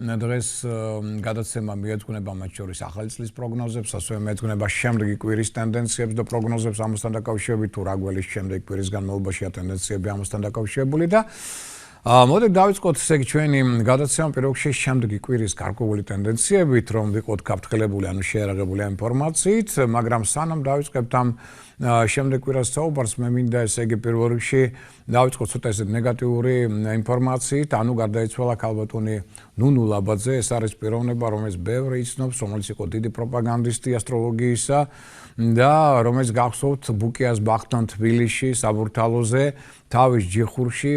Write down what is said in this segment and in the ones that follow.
დღეს გადაცემა მიეძღვნება მათ შორის ახალი წლის პროგნოზებს, ასევე მიეძღვნება შემდეგი კვირის ტენდენციებს და პროგნოზებს ამასთან დაკავშირებით, თუ რა გველის შემდეგი კვირის განმავლობაშია ტენდენციები ამასთან დაკავშირებული და მოდით დავიწყოთ ესე იგი ჩვენი გადაცემა პირველ რიგში შემდეგი კვირის გარკვეული ტენდენციებით, რომ ვიყოთ გაფრთხილებული, ანუ შეერაღებული ინფორმაციით, მაგრამ სანამ დავიწყებთ ამ შემდეგ კვირას საუბარს მე მინდა ესე იგი პირველ რიგში დავიწყოთ ცოტა ესე ნეგატიური ინფორმაციით, ანუ გარდაიცვალა ქალბატონი ნუნუ ლაბაძე, ეს არის პიროვნება, რომელიც ბევრი იცნობს, რომელიც იყო დიდი პროპაგანდისტი ასტროლოგიისა და რომელიც გახსოვთ ბუკიას ბახტან თბილისში საბურთალოზე თავის ჯიხურში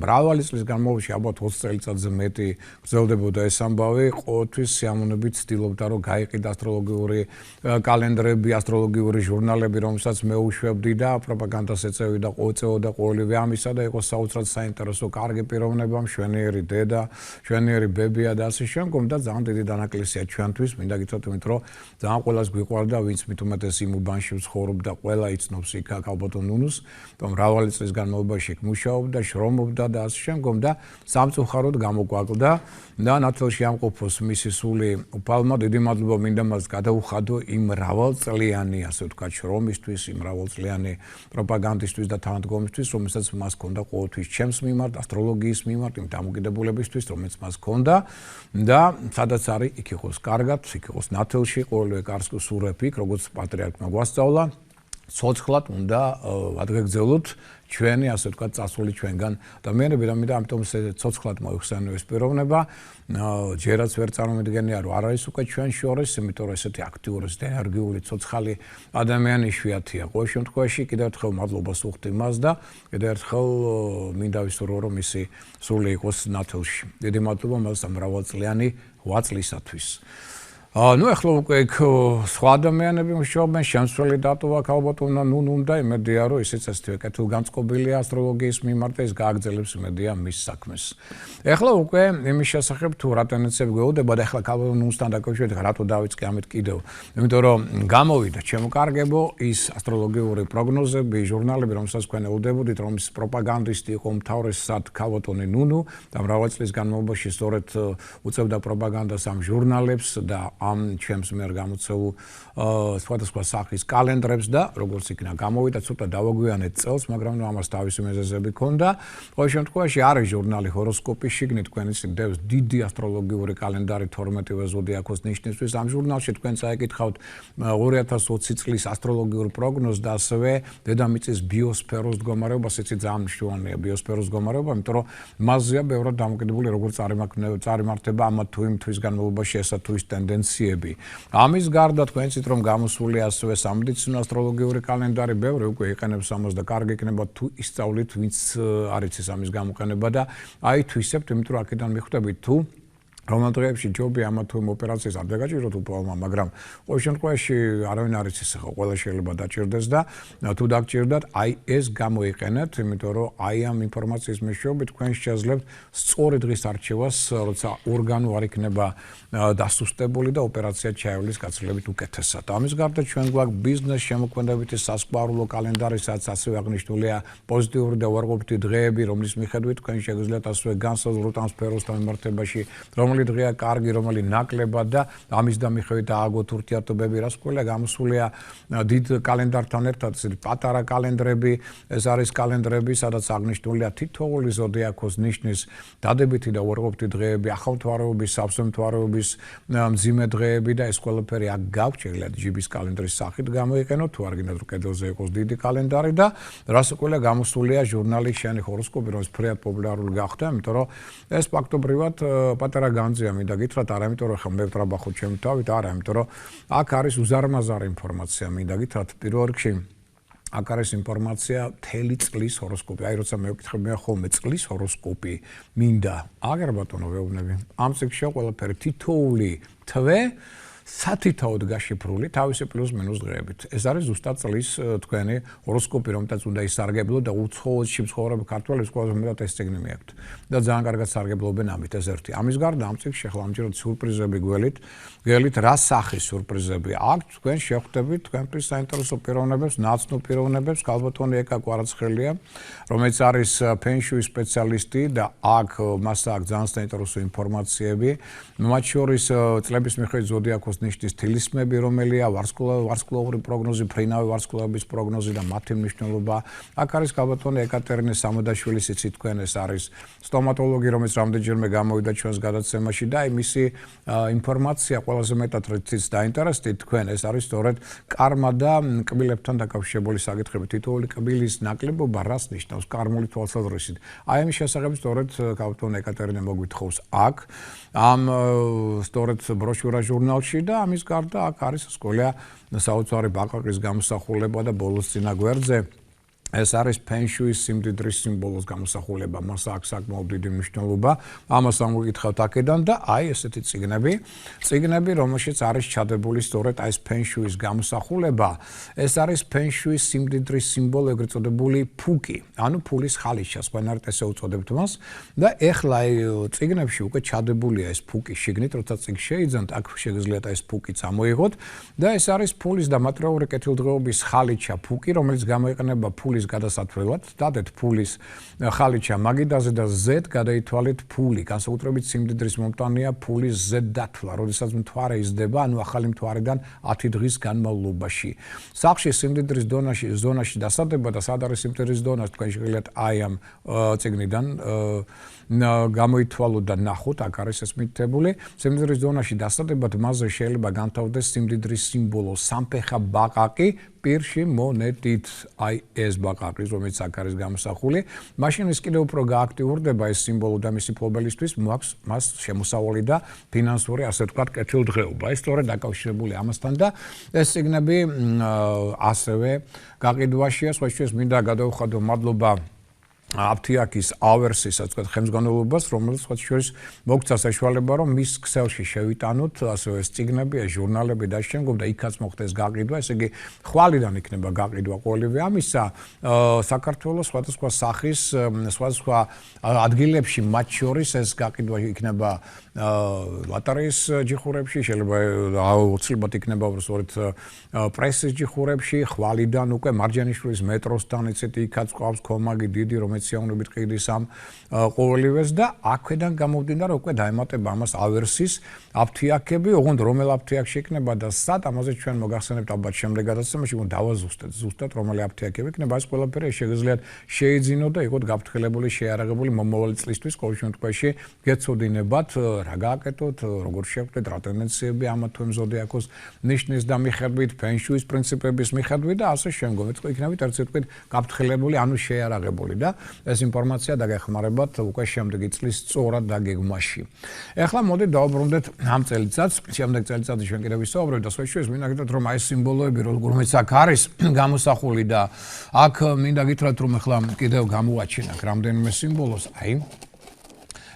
მრავალი წლის განმავლობაში ალბათ 20 წელიწადზე მეტი გრძელდებოდა ეს ამბავი, ყოველთვის სიამოვნებით ცდილობდა რომ გაიყიდა ასტროლოგიური კალენდრები, ასტროლოგიური ჟურნალები, რომელსაც მე უშვებდი და პროპაგანდას ეწევი და ყოველწეოდა ყოველივე ამისა და იყო საოცრად საინტერესო კარგი პიროვნება, მშვენიერი დედა, მშვენიერი ბებია და ასე შემდგომ და ძალიან დიდი დანაკლისია ჩვენთვის, მინდა გითხრათ, იმიტომ რომ ძალიან ყველას გვიყვარდა, ვინც მით უმეტეს იმ უბანში ცხოვრობდა, ყველა იცნობს იქ ქალბატონ ნუნუს, მრავალი წლის განმავლობაში იქ მუშაობდა, შრომობდა და ასე შემდგომ და სამწუხაროდ გამოგვაკლდა და ნათელში ამყოფოს მისი სული უფალმა, დიდი მადლობა მინდა მას გადაუხადო იმ მრავალწლიანი, ასე ვთქვათ, შრომისთვის, იმ მრავალწლიანი პროპაგანდისტვის და თანადგომისთვის, რომელსაც მას ჰქონდა ყოველთვის ჩემს მიმართ, ასტროლოგიის მიმართ, იმ დამოკიდებულებისთვის, რომელიც მას ჰქონდა და სადაც არის, იქ იყოს კარგად, იქ იყოს ნათელში, ყოველივე კარგს სურვებ იქ, როგორც პატრიარქმა გვასწავლა, ცოცხლად უნდა ადგეგრძელოთ ჩვენი, ასე ვთქვათ, წასული ჩვენგან ადამიანები და მინდა ამიტომ ცოცხლად მოიხსენო ეს პიროვნება, ჯერაც ვერ წარმომიდგენია, რომ არ არის უკვე ჩვენ შორის, იმიტომ რომ ესეთი აქტიური, ენერგიული, ცოცხალი ადამიანი იშვიათია. ყოველ შემთხვევაში კიდევ ერთხელ მადლობას ვუხდი მას და კიდევ ერთხელ მინდა ვისურვო, რომ მისი სული იყოს ნათელში. დიდი მადლობა მას ამ მრავალწლიანი 8 წლისათვის. Ну, ახლა უკვე იქ სხვა ადამიანები მუშაობენ, შემცვლელი დატოვა ქალბატონმა ნუნუმ და იმედია, რომ ისიც ესეთივე კეთილგანწყობილია ასტროლოგიის მიმართ და ის გააგრძელებს იმედია მის საქმეს. ახლა უკვე იმის შესახებ თუ რა ტენდენციები გვეუდება და ახლა ქალბატონ ნუნუსთან დაკავშირებით რატო დავიწყე ამით კიდევ, იმიტომ რომ გამოვიდა ჩემო კარგებო ის ასტროლოგიური პროგნოზები, ჟურნალები, რომელსაც თქვენ ელოდებოდით, რომ ის პროპაგანდისტი იყო უმთავრესად ქალბატონი ნუნუ და მრავალი წლის განმავლობაში სწორედ უწევდა პროპაგანდას ამ ჟურნალებს და ამ ჩემს მიერ გამოცეულ სხვადასხვა სახის კალენდრებს და როგორც იქნა გამოვიდა ცოტა დავაგვიანეთ წელს, მაგრამ ამას თავისი მიზეზები ჰქონდა. ყოველ შემთხვევაში არის ჟურნალი ჰოროსკოპი, შიგნით თქვენ იცით დიდი ასტროლოგიური კალენდარი 12-ვე ზოდიაქოს ნიშნისთვის. ამ ჟურნალში თქვენ წაიკითხავთ 2020 წლის ასტროლოგიურ პროგნოზს და ასევე დედამიწის ბიოსფეროს მდგომარეობას, იცით ძალიან მნიშვნელოვანია ბიოსფეროს მდგომარეობა, იმიტომ რომ მასზეა ბევრად დამოკიდებული როგორც წარიმართება ამა თუ იმ თვის განმავლობაში ესა თუ ის ტენდენციები. ამის გარდა თქვენ იცით რომ გამოსულია ასევე სამედიცინო ასტროლოგიური კალენდარი, ბევრი უკვე იყენებს ამას და კარგი იქნება თუ ისწავლით, ვინც არ იცის ამის გამოყენება და აი თვისებთ, იმიტომ რომ აქედან მიხვდებით თუ რომელ დღეებში ჯობია ამა თუ იმ ოპერაციას არ დაგაჭიროთ უფალმა, მაგრამ ყოველ შემთხვევაში არავინ არ იცის, ხო, ყველა შეიძლება დაჭირდეს და თუ დაგჭირდათ, აი ეს გამოიყენეთ, იმიტომ რომ აი ამ ინფორმაციის მეშვეობით თქვენ შეძლებთ სწორი დღის არჩევას, როცა ორგანო არ იქნება დასუსტებული და ოპერაცია ჩაევლის გაცილებით უკეთესად. ამის გარდა ჩვენ გვაქვს ბიზნეს შემოქმედებითი სასკვარულო კალენდარი, სადაც ასევე აღნიშნულია პოზიტიური და უარყოფითი დღეები, რომლის მიხედვით თქვენ შეგიძლიათ ასევე განსაზღვროთ ამ სფეროსთან მიმართებაში, რომელი დღეა კარგი, რომელი ნაკლებად და ამის დამიხედვით ააგოთ ურთიერთობები, რაც ყველა გამოსულია დიდ კალენდართან ერთად, პატარა კალენდრები, ეს არის კალენდრები, სადაც აღნიშნულია თითოეული ზოდიაქოს ნიშნის დადებითი და უარყოფითი დღეები, ახალთვარეობის, სავსემთვარეობის მძიმე დღეები და ეს ყველაფერი აქ გაქვთ, შეგიძლიათ ჯიბის კალენდრის სახით გამოიყენოთ, თუ არ გინდათ რომ კედელზე იყოს დიდი კალენდარი და რაც ყველა გამოსულია ჟურნალი შენი ჰოროსკოპი, რომელიც ფრიად პოპულარული გახდა, იმიტომ რომ ეს ფაქტობრივად პატარა განძია მინდა გითხრათ, არა იმიტომ რომ ხომ მე ვტრაბახოთ ჩემი თავით, არა, იმიტომ რომ აქ არის უზარმაზარი ინფორმაცია, მინდა გითხრათ, პირველ რიგში აქ არის ინფორმაცია მთელი წლის ჰოროსკოპი. აი როცა მე ვკითხებ, მე ხოლმე წლის ჰოროსკოპი მინდა. აგერ ბატონო ვეუბნები. ამ წიგნში ყველაფერი თითოეული თვე სათითაოდ გაშიფრული თავისი პლუს-მინუს დღეებით. ეს არის ზუსტად წლის თქვენი ჰოროსკოპი, რომელთაც უნდა ისარგებლო და უცხოეთში მცხოვრები ქართველებს ყველაზე მეტად ეს წიგნი მიაქვთ. და ძალიან კარგად სარგებლობენ ამით, ეს ერთი. ამის გარდა ამ წიგნში ახლა ამჯერად სიურპრიზები გველით რა სახის სიურპრიზები აქვს, თქვენ შეხვდებით თქვენთვის საინტერესო პიროვნებებს, ნაცნობ პიროვნებებს, ქალბატონი ეკა კვარაცხელია, რომელიც არის ფენშუის სპეციალისტი და მას აქვს ძალიან საინტერესო ინფორმაციები. მათ შორის წლების მიხედვით ზოდიაქოს ნიშნის თილისმები, რომელია ვარსკვლავური პროგნოზი, ფრინავი ვარსკვლავების პროგნოზი და მათი მნიშვნელობა. აქ არის ქალბატონი ეკატერინე სამოდაშვილის, იცით თქვენ, ეს არის სტომატოლოგი, რომელიც რამდენჯერმე გამოვიდა ჩვენს გადაცემაში და მისი ინფორმაცია ყველაზე მეტად რითიც დაინტერესდით თქვენ, ეს არის სწორედ კარმა და კბილებთან დაკავშირებული საკითხები. თითოეული კბილის ნაკლებობა რას ნიშნავს კარმული თვალსაზრისით? აი ამის შესახებ სწორედ ქალბატონი ეკატერინე მოგვითხოვს აქ ამ სწორედ ბროშურა ჟურნალში და ამის გარდა აქ არის სკოლა საოცარი ბაყაყის გამოსახულება და ბოლოს წინა გვერდზე ეს არის ფენშუის სიმდიდრის სიმბოლოს გამოსახულება, მას აქვს საკმაოდ დიდი მნიშვნელობა. ამას ამოგითხავთ აქედან და აი ესეთი წიგნები, რომელშიც არის ჩადებული სწორედ ეს ფენშუის გამოსახულება. ეს არის ფენშუის სიმდიდრის სიმბოლო, ეგრეთ წოდებული ფუკი, ანუ ფულის ხალიჩა, სხვანაირად ესე უწოდებთ მას. და ეხლა წიგნებში უკვე ჩადებულია ეს ფუკი შიგნით, როცა წიგნს შეიძენთ, აქ შეგიძლიათ ეს ფუკიც ამოიღოთ და ეს არის ფულის და მატერიალური კეთილდღეობის ხალიჩა ფუკი, რომელიც გამოიყენება ფულის გადასათვლელად, დადეთ ფულის ხალიჩა მაგიდაზე და Z გადაითვალეთ ფული. განსაკუთრებით სიმდიდრის მომტანია ფულის Z დათვლა, როდესაც მთვარე იზრდება, ანუ ახალი მთვარიდან 10 დღის განმავლობაში. სახლში სიმდიდრის ზონაში დასადება და სად არის სიმდიდრის ზონა, თქვენ შეგიძლიათ აი ამ წიგნიდან გამოითვალოთ და ნახოთ, აქ არის ეს მითითებული. სიმდიდრის ზონაში დასადებად მასზე შეიძლება განთავდეს სიმდიდრის სიმბოლო, სამფეხა ბაყაყი პირში მონეტით, აი ეს ბაყაყი, რომელიც აქ არის გამოსახული. მაშინ ის კიდევ უფრო გააქტიურდება ეს სიმბოლო და მისი მფლობელისთვის მას შემოსავალი და ფინანსური, ასე ვთქვათ, კეთილდღეობა. ეს სწორედ დაკავშირებული ამასთან და ეს წიგნები ასევე გაყიდვაშია, სხვა შორის მინდა გადავხადო მადლობა აფთიაქის ავერსის, ასე ვთქვათ, ხელმძღვანელობას, რომელიც სხვა შორის მოგცა საშუალება, რომ მის ქსელში შევიტანოთ ასევე ეს წიგნები, ეს ჟურნალები და შემდგომ და იქაც მოხდეს გაყიდვა, ესე იგი ხვალიდან იქნება გაყიდვა ყოველივე ამისა, საქართველოს სხვადასხვა სახის, სხვადასხვა ადგილებში, მათ შორის ეს გაყიდვა იქნება ლატარიის ჯიხურებში, შეიძლება აუცილებლად იქნება უბრალოდ პრესის ჯიხურებში, ხვალიდან უკვე მარჯანიშვილის მეტროსთან, იცით, იქაც ყავს კომაგი დიდი, რომელიც სიამოვნებით ყიდის ამ ყოველივეს და აქვედან გამომდინარე უკვე დაემატება ამას ავერსის აფთიაქები, ოღონდ რომელ აფთიაქში იქნება და სად, ამაზე ჩვენ მოგახსენებთ ალბათ შემდეგ გადაცემაში, დავაზუსტეთ ზუსტად რომელი აფთიაქები იქნება, ეს ყველაფერი შეგიძლიათ შეიძინოთ და იყოთ გაფრთხილებული, შეიარაღებული მომავალი წლისთვის, ყოველ შემთხვევაში გეცოდინებათ რა გააკეთოთ, როგორ შევხვდეთ, რა ტენდენციები ამა თუ იმ ზოდიაქოს ნიშნის და მიხედვით, ფენშუის პრინციპების მიხედვით და ასე შემდგომ. იქნებით ერთ სიტყვით გაფრთხილებული, ანუ შეიარაღებული და ეს ინფორმაცია დაგეხმარებათ უკვე შემდეგი წლის სწორად დაგეგმვაში. ეხლა მოდით დავუბრუნდეთ ამ წელიწადს, შემდეგ წელიწადში ჩვენ კიდევ ვისაუბრებთ და სხვა შორის მინდა გითხრათ, რომ აი ეს სიმბოლოები რომელიც აქ არის გამოსახული და აქ მინდა გითხრათ, რომ ეხლა კიდევ გამოვაჩინოთ რამდენიმე სიმბოლოს, აი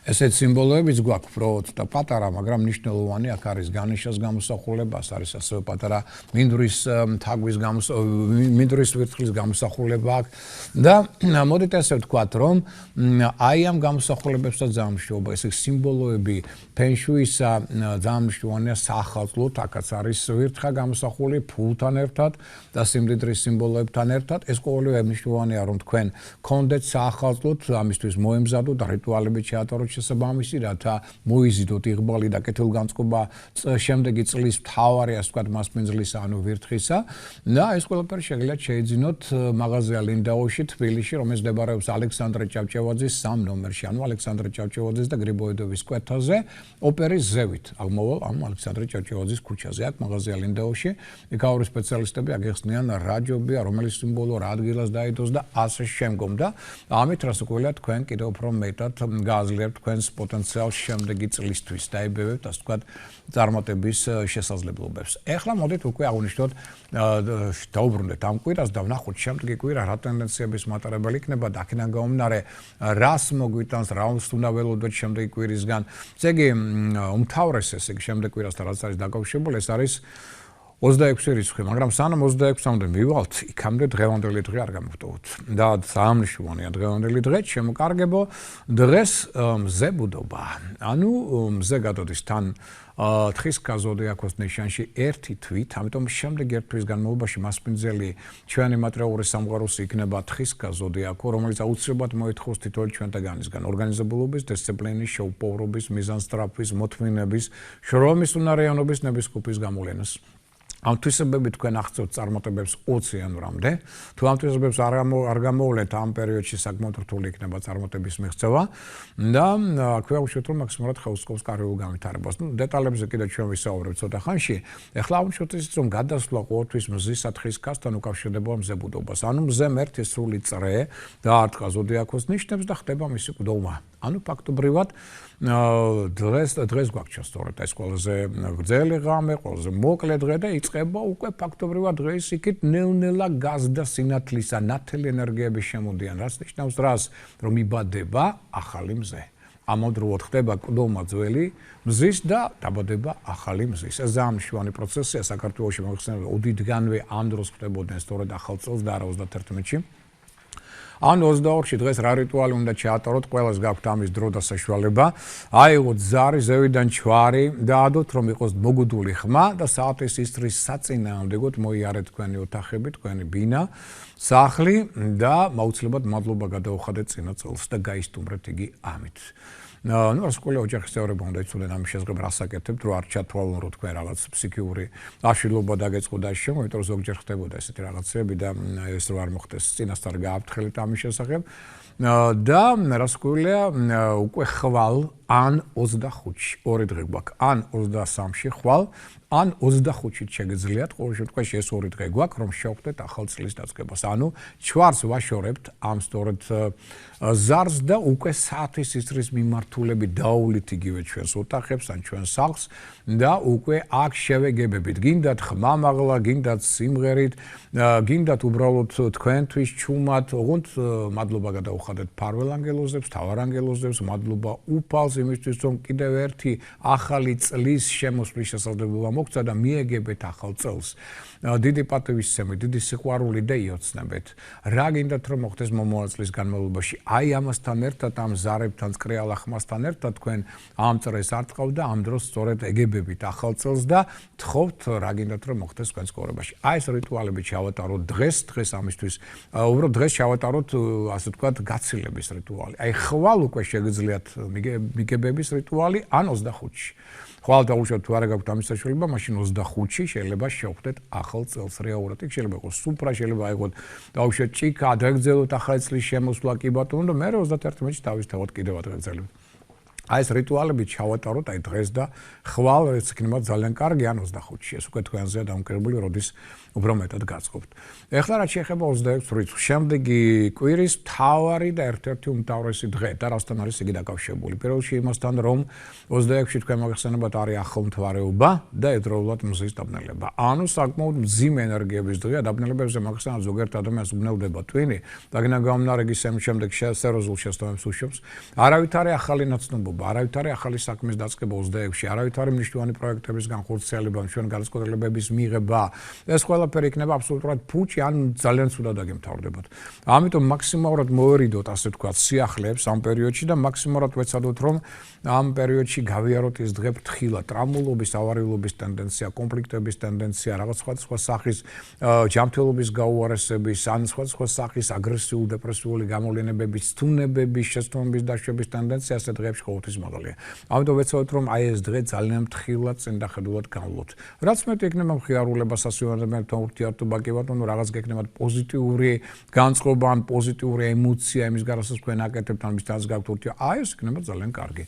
ესეთ სიმბოლოებიც გვაქვს პროც და პატარა, მაგრამ მნიშვნელოვანი აქ არის განიშას გამოსახულება, არის ასევე პატარა მინდვრის თაგვის მინდვრის ვერცხლის გამოსახულება აქ და მოდით ესე ვთქვათ, რომ აი ამ გამოსახულებებსაც ძალიან მნიშვნელოვანია, ესე სიმბოლოები ფენშუისა ძალიან მნიშვნელოვანია საახალწლოდ, აქაც არის ვერცხა გამოსახული ფულთან ერთად და სიმდიდრის სიმბოლოებთან ერთად, ეს ყოველივე მნიშვნელოვანია, რომ თქვენ გქონდეთ საახალწლოდ ამისთვის მოემზადოთ და რიტუალები შეატაროთ შესაბამისი, რათა მოიზიდოთ იღბალი და კეთილგანწყობა შემდეგი წლის მთავარი, ასე ვთქვათ, მასპინძლისა, ანუ ვირთხისა და ეს ყველაფერი შეგიძლიათ შეიძინოთ მაღაზია ლინდაოში, თბილისში, რომელიც მდებარეობს ალექსანდრე ჭავჭავაძის 3 ნომერში, ანუ ალექსანდრე ჭავჭავაძის და გრიბოედოვის კვეთაზე, ოპერის ზევით. აღმოვალ ამ ალექსანდრე ჭავჭავაძის ქუჩაზე, აქ მაღაზია ლინდაოში, ეკაური სპეციალისტები აგეხსნიან რა ჯობია, რომელი სიმბოლო რა ადგილას დაიდოს და ასე შემდგომ და ამით რას უყოლია თქვენ კიდევ უფრო მეტად გააზრებთ თქვენს პოტენციალს შემდეგი წლისთვის დაიბევებთ, ასე ვთქვათ, წარმატების შესაძლებლობებს. ეხლა მოდით უკვე აღვნიშნოთ დაუბრუნდეთ ამ კვირას და ვნახოთ შემდეგი კვირა რა ტენდენციების მატარებელი იქნება და აქედან გამომდინარე რას მოგვიტანს, რა უნდა ველოდოთ შემდეგი კვირისგან. ესე იგი, უმთავრეს ესე იგი შემდეგ კვირასთან რაც არის დაკავშირებული, ეს არის 26 რიცხვი, მაგრამ სანამ 26-მდე მივალთ, იქამდე დღევანდელი დღე არ გამოვტოვოთ. და საამნიშნავია დღევანდელი დღე, შემოკარგებო, დღეს მზე ბუდობა. ანუ მზე გადადის თან თხის ზოდიაქოს ნიშანში ერთი თვით, ამიტომ შემდეგ ერთ თვის განმავლობაში მასპინძელი ჩვენი მატერიალური სამყაროს იქნება თხის ზოდიაქო, რომელიც აუცილებლად მოითხოვს თითოეულ ჩვენთაგანისგან ორგანიზებულობის, დისციპლინის, შეუპოვრობის, მიზანსწრაფვის, მოთმინების, შრომის უნარიანობის ნებისყოფის გამოვლენას. ამ თვისებები თქვენ აღწევთ წარმატებებს 20 იანვრამდე. თუ ამ თვისებებს არ გამოვლენთ, ამ პერიოდში საკმაოდ რთული იქნება წარმატების მიღწევა და აქვე აუშვით რომ მაქსიმალურად ხელსაყრელს კარიერულ განვითარებას. დეტალებზე კიდევ ჩვენ ვისაუბრებთ ცოტა ხანში. ეხლა აუშვით ის რომ გადასვლა ყოველთვის მზის სათხის კასთან უკავშირდება მზე ბუდობას. ანუ მზემ ერთი სრული წრე დაარტყა ზოდიაქოს ნიშნებს და ხდება მისი ყდომა. ანუ ფაქტობრივად დღეს გვაქვს სწორედ ეს ყველაზე გრძელი ღამე, ყველაზე მოკლე დღე და იწყება უკვე ფაქტობრივად დღეს იქით ნელ-ნელა გაზდა სინათლისა ნათელი ენერგიების შემოდიან, რაც ნიშნავს რას, რომ იბადება ახალი მზე. ამავდროულად ხდება ყდომა ძველი მზის და დაბადება ახალი მზის. ეს ძალიან მნიშვნელოვანი პროცესია საქართველოში მოიხსენიება უდიდგანვე ამ დროს ხდებოდნენ სწორედ ახალ წელს და არა 31-ში. ან 22-ში დღეს რა რიტუალი უნდა ჩაატაროთ, ყველას გაქვთ ამის დრო და საშუალება. აიღოთ ზარი, ზევიდან ჩვარი და ადოთ რომ იყოს მოგუდული ხმა და საათის ისრის საწინააღმდეგოდ მოიარეთ თქვენი ოთახები, თქვენი ბინა, სახლი და აუცილებლად მადლობა გადაუხადეთ წინა წელს და გაისტუმრეთ იგი ამით. ну რასკვლავი ოჯახის წევრები უნდა იცოდნენ ამის შესახებ რას აკეთებთ, რომ არ ჩათვალონ რომ თქვენ რაღაც ფსიქიური აშლილობა დაგეწყო და შემო, იმიტომ რომ ზოგჯერ ხდებოდა ესეთი რაღაცები და ეს რო არ მოხდეს წინასწარ გააფრთხილეთ ამის შესახებ. და რასკვლავია უკვე ხვალ ან 25-ში, ორი დღე გვაქვს, ან 23-ში ხვალ, ან 25-ში შეგიძლიათ, ყოველ შემთხვევაში ეს ორი დღე გვაქვს, რომ შევხვდეთ ახალ წლის დაწყებას. ანუ ჩვარს ვაშორებთ ამ სწორედ ზარს და უკვე საათის ისრის მიმართულებით დაუვლით იგივე ჩვენს ოთახებს ან ჩვენს სახლს და უკვე აქ შევეგებებით. გინდათ ხმამაღლა, გინდათ სიმღერით, გინდათ უბრალოდ თქვენთვის ჩუმად, ოღონდ მადლობა გადაუხადეთ ფარველ ანგელოზებს, თავარ ანგელოზებს, მადლობა უფალს იმისთვის, რომ კიდევ ერთი ახალი წლის შემოსვლის შესაძლებლობა მოგცა და მიეგებეთ ახალ წელს. დიდი პატივისცემით, დიდი სიყვარული და იოცნებით. რა გინდათ რომ მოხდეს მომავალ წლის განმავლობაში? აი ამასთან ერთად, ამ ზარებთან, წკრიალა ხმასთან ერთად თქვენ ამ წრეს არტყავთ და ამ დროს სწორედ ეგებებით ახალ წელს და თხოვთ რა გინდათ რომ მოხდეს თქვენ ცხოვრებაში. აი ეს რიტუალები ჩავატაროთ დღეს ამისთვის. უბრალოდ დღეს ჩავატაროთ, ასე ვთქვათ, გაცილების რიტუალი. აი ხვალ უკვე შეგიძლიათ მიგებების რიტუალი ან 25-ში. ხვალ დაუშვათ თუ არა გაქვთ ამის საშუალება, მაშინ 25-ში შეიძლება შევხვდეთ ახალ წელს რეალურად. იქ შეიძლება იყოს სუფრა, შეიძლება აიღოთ დაუშვათ ჭიქა, დაგრძელოთ ახალი წლის შემოსვლა კი ბატონო და მე 31-ში დავისთავოთ კიდევ ადრეგზელებ. აი ეს რიტუალები ჩავატაროთ აი დღეს და ხვალ ეს იქნება ძალიან კარგი ან 25-ში. ეს უკვე თქვენზეა დამკერებული, როდის უფრო მეტად გაწყობთ. ეხლა რაც შეეხება 26 რიცხვს, შემდეგი კვირის მთავარი და ერთ-ერთი უმთავრესი დღე და რასთან არის იგი დაკავშირებული. პირველ რიგში იმასთან, რომ 26-ში თქვენ მოგეხსენებათ არის ახლომთვარეობა და ერთდროულად მზის დაბნელება. ანუ საკმაოდ მძიმე ენერგიების დღეა, დაბნელებებზე მოგეხსენებათ ზოგიერთ ადამიანს უბნელდება ტვინი, დაგნა გამნარ იგი შემდეგ სერიოზულ შესწავლებს უშვებს. არავითარი ახალი ნაცნობობა, არავითარი ახალი საქმის დაწყება 26-ში, არავითარი მნიშვნელოვანი პროექტების განხორციელება, ჩვენ განწყობილების მიღება, ეს ყველაფერი იქნება აბსოლუტურად ფუჭი ან ძალიან ცუდად აგემთავრდებათ. ამიტომ მაქსიმალურად მოვერიდოთ, ასე ვთქვათ, სიახლეებს ამ პერიოდში და მაქსიმალურად ვეცადოთ, რომ ამ პერიოდში გავიაროთ ეს დღე ფრთხილად, ტრამულობის, ავარიულობის ტენდენცია, კონფლიქტების ტენდენცია, რაღაც სხვადასხვა სახის ჯანმრთელობის გაუარესების, ან სხვადასხვა სახის აგრესიული, დეპრესიული გამოვლენებების, თუნებების, შეცდომების დაშვების ტენდენცია ასეთ დღეებში ყოველთვის მაღალია. ამიტომ ვეცადოთ, რომ აი ეს დღე ძალიან ფრთხილად, წინდახედულად განვლოთ. რაც მეტი იქნება მხიარულება სასიამოვნებთან ურთიერთობა კი ბატონო, რაღაც გექნებათ პოზიტიური განწყობა, ან პოზიტიური ემოცია იმის გარსას თქვენ აკეთებთ, ან მისთანაც გაქვთ ურთიერთობა. აი ეს იქნება ძალიან კარგი.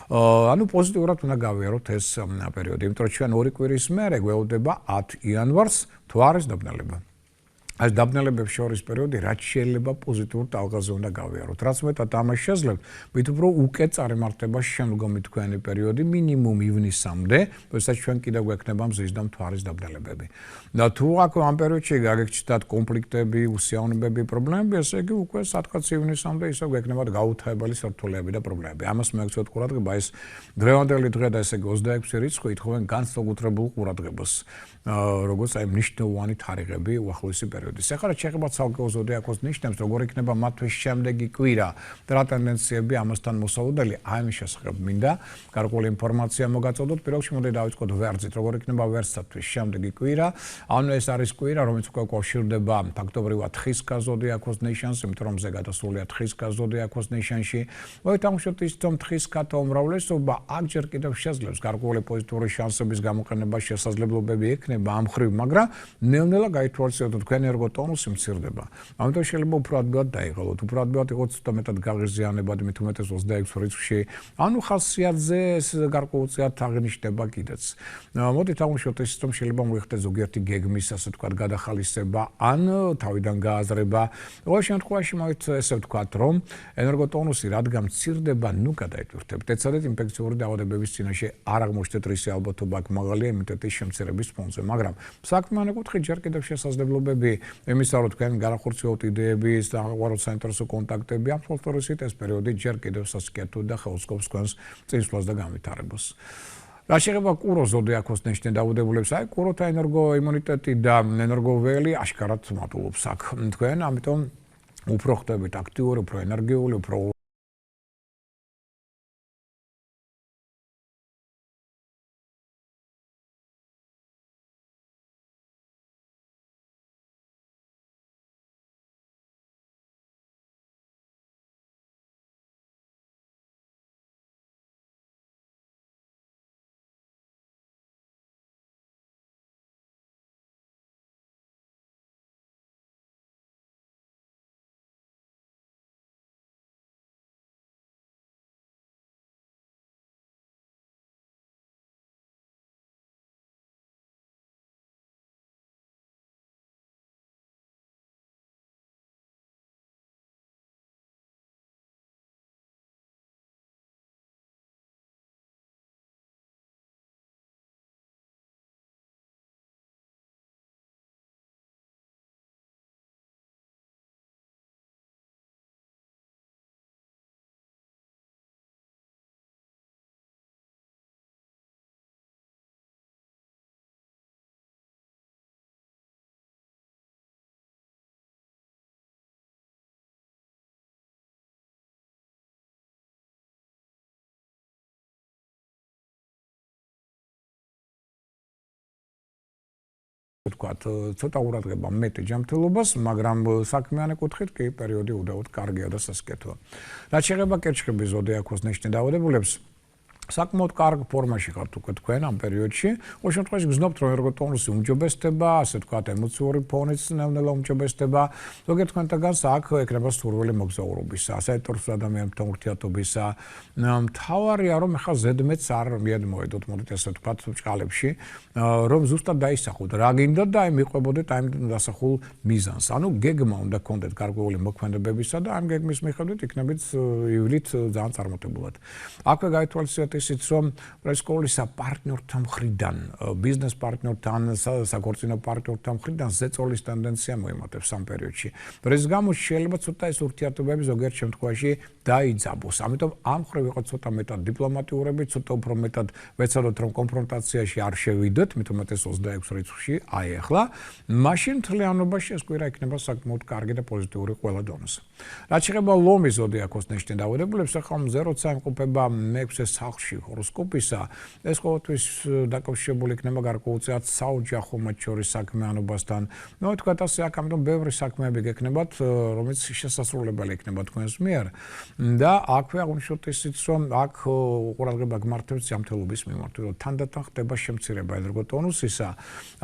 ანუ პოზიტიურად უნდა გავიაროთ ეს პერიოდი, იმიტომ რომ ჩვენ ორი კვირის მერე გველოდება 10 იანვარს თვარის დაბნელება. Այս დაბნელების შორის პერიოდი რაც შეიძლება პოზიტიურ ტალღაზე უნდა გავიაროთ. რაც მეტად ამას შეძლებს, მით უფრო უკეთ წარიმართება შემდგომი თქვენი პერიოდი მინიმუმ ივნისამდე, როდესაც ჩვენ კიდევ გვექნება მზის და მთვარის დაბნელებები. და თუ აქ ამ პერიოდში გაგეჩნდათ კონფლიქტები, უსიამოვნებები, პრობლემები, ესე იგი უკვე სადღაც ივნისამდე ისევ გვექნებათ გაუთავებელი სირთულეები და პრობლემები. ამას მოექცევთ ყურადღება, ეს დღევანდელი დღე და ესე იგი 26 რიცხვი ითხოვენ განსაკუთრებულ ყურადღებას. როგორც აი მნიშვნელოვანი თარიღები უახლოესი პერიოდის. ეხლა რაც შეეხება ცალკეულ ზოდიაქოს ნიშნებს, როგორ იქნება მათთვის შემდეგი კვირა და რა ტენდენციები ამასთან მოსალოდნელი, აი ამის შესახებ მინდა გარკვეული ინფორმაცია მოგაწოდოთ. პირველ რიგში მოდი დავიწყოთ ვერძით, როგორ იქნება ვერძთათვის შემდეგი კვირა. ანუ ეს არის კვირა, რომელიც უკვე უკავშირდება ფაქტობრივად თხისქა ზოდიაქოს ნიშანს, იმიტომ რომ ზეგ გადასულია თხისქა ზოდიაქოს ნიშანში. მოითამაშოთ ის რომ თხისქათა უმრავლესობა აქ ჯერ კიდევ შეძლებს გარკვეული პოზიტიური შანსების გამოყენება, შესაძლებლობები ექნება ამ ხრივ, მაგრამ ნელ-ნელა გაითვალისწინოთ თქვენი ენერგოტონუსი მცირდება. ამიტომ შეიძლება უფრო ადვილად დაიღალოთ, უფრო ადვილად იყოს ცოტა მეტად გაღიზიანებადი, მით უმეტეს 26 რიცხვში. ანუ ხასიათზე ეს გარკვეულწილად აღინიშნება კიდეც. მოდით აღმოჩნდეთ ის რომ შეიძლება მოიხდეთ ზოგიერთი გეგმის, ასე ვთქვათ, გადახალისება ან თავიდან გააზრება. ყოველ შემთხვევაში მოვით ესე ვთქვათ, რომ ენერგოტონუსი რადგან მცირდება, ნუ გადაიტვირთებთ. ეცადეთ ინფექციური დაავადებების წინაშე არ აღმოჩნდეთ რისი ალბათობა აქ მაღალია იმუნიტეტის შემცირების ფონზე. მაგრამ საქმიანი კუთხით ჯერ კიდევ შესაძლებლობები იმისა, რომ თქვენ განახორციელოთ იდეების და აღვაროთ საინტერესო კონტაქტები, ამ ფაქტორისით ეს პერიოდი ჯერ კიდევ სასკეთო და ხელსკობს თქვენს წინსვლას და განვითარებას. რა შეეხება კურო ზოდიაქოს ნიშნის დაავადებულებს, აი კუროთა ენერგოიმუნიტეტი და ენერგოველი აშკარად მატულობს აქ თქვენ, ამიტომ უფრო ხდებით აქტიური, უფრო ენერგიული, უფრო ვთქვათ, ცოტა ყურადღება მეტი ჯანმრთელობას, მაგრამ საქმიანი კუთხით კი პერიოდი უდავოდ კარგია და სასკეთოა. რაც შეეხება კერჩხების ზოდიაქოს ნიშნის დაავადებულებს, საკმაოდ კარგ ფორმაში ხართ უკვე თქვენ ამ პერიოდში. ყოველ შემთხვევაში გრძნობთ, რომ ენერგოტონუსი უმჯობესდება, ასე ვთქვათ, ემოციური ფონიც ნელ-ნელა უმჯობესდება. ზოგიერთ თქვენთაგანს აქ ექნება სურვილი მოგზაურობისა, საერთო ადამიანებთან ურთიერთობისა. მთავარია, რომ ახლა ზედმეტს არ მიადმოედოთ, მოდით ასე ვთქვათ, ჭყალებში, რომ ზუსტად დაისახოთ, რა გინდათ და აი მიყვებოდეთ ამ დასახულ მიზანს. ანუ გეგმა უნდა გქონდეთ გარკვეული მოქმედებებისა და ამ გეგმის მიხედვით იქნებით ივლით ძალიან წარმატებულად. აქვე გაითვალისწინეთ ისიც, რომ სკოლისა პარტნიორთა მხრიდან, ბიზნეს პარტნიორთან, საქორწინო პარტნიორთა მხრიდან ზეწოლის ტენდენცია მოიმატებს ამ პერიოდში. რის გამოც შეიძლება ცოტა ეს ურთიერთობები ზოგიერთ შემთხვევაში დაიძაბოს. ამიტომ ამ ხრივ იყო ცოტა მეტად დიპლომატიურები, ცოტა უფრო მეტად ვეცადოთ, რომ კონფრონტაციაში არ შევიდეთ, მით უმეტეს 26 რიცხვში, აი ახლა, მაშინ მთლიანობაში ეს კვირა იქნება საკმაოდ კარგი და პოზიტიური ყველა დონეზე. რაც შეეხება ლომის ზოდიაქოს ნიშნის დაავადებულებს, ახლა 0-ცა იმყოფება მე-6 სახლში ჰოროსკოპისა, ეს ყოველთვის დაკავშირებული იქნება გარკვეულწილად საოჯახო მათ შორის საქმიანობასთან. ნუ თქვათ ასე აქ ამიტომ ბევრი საქმეები გექნებათ, რომელიც შესასრულებელი იქნება თქვენს მიერ. და აქვე აღნიშნოთ ისიც, რომ აქ ყურადღება გმართებს ჯანმრთელობის მიმართ, რომ თანდათან ხდება შემცირება ენერგოტონუსისა.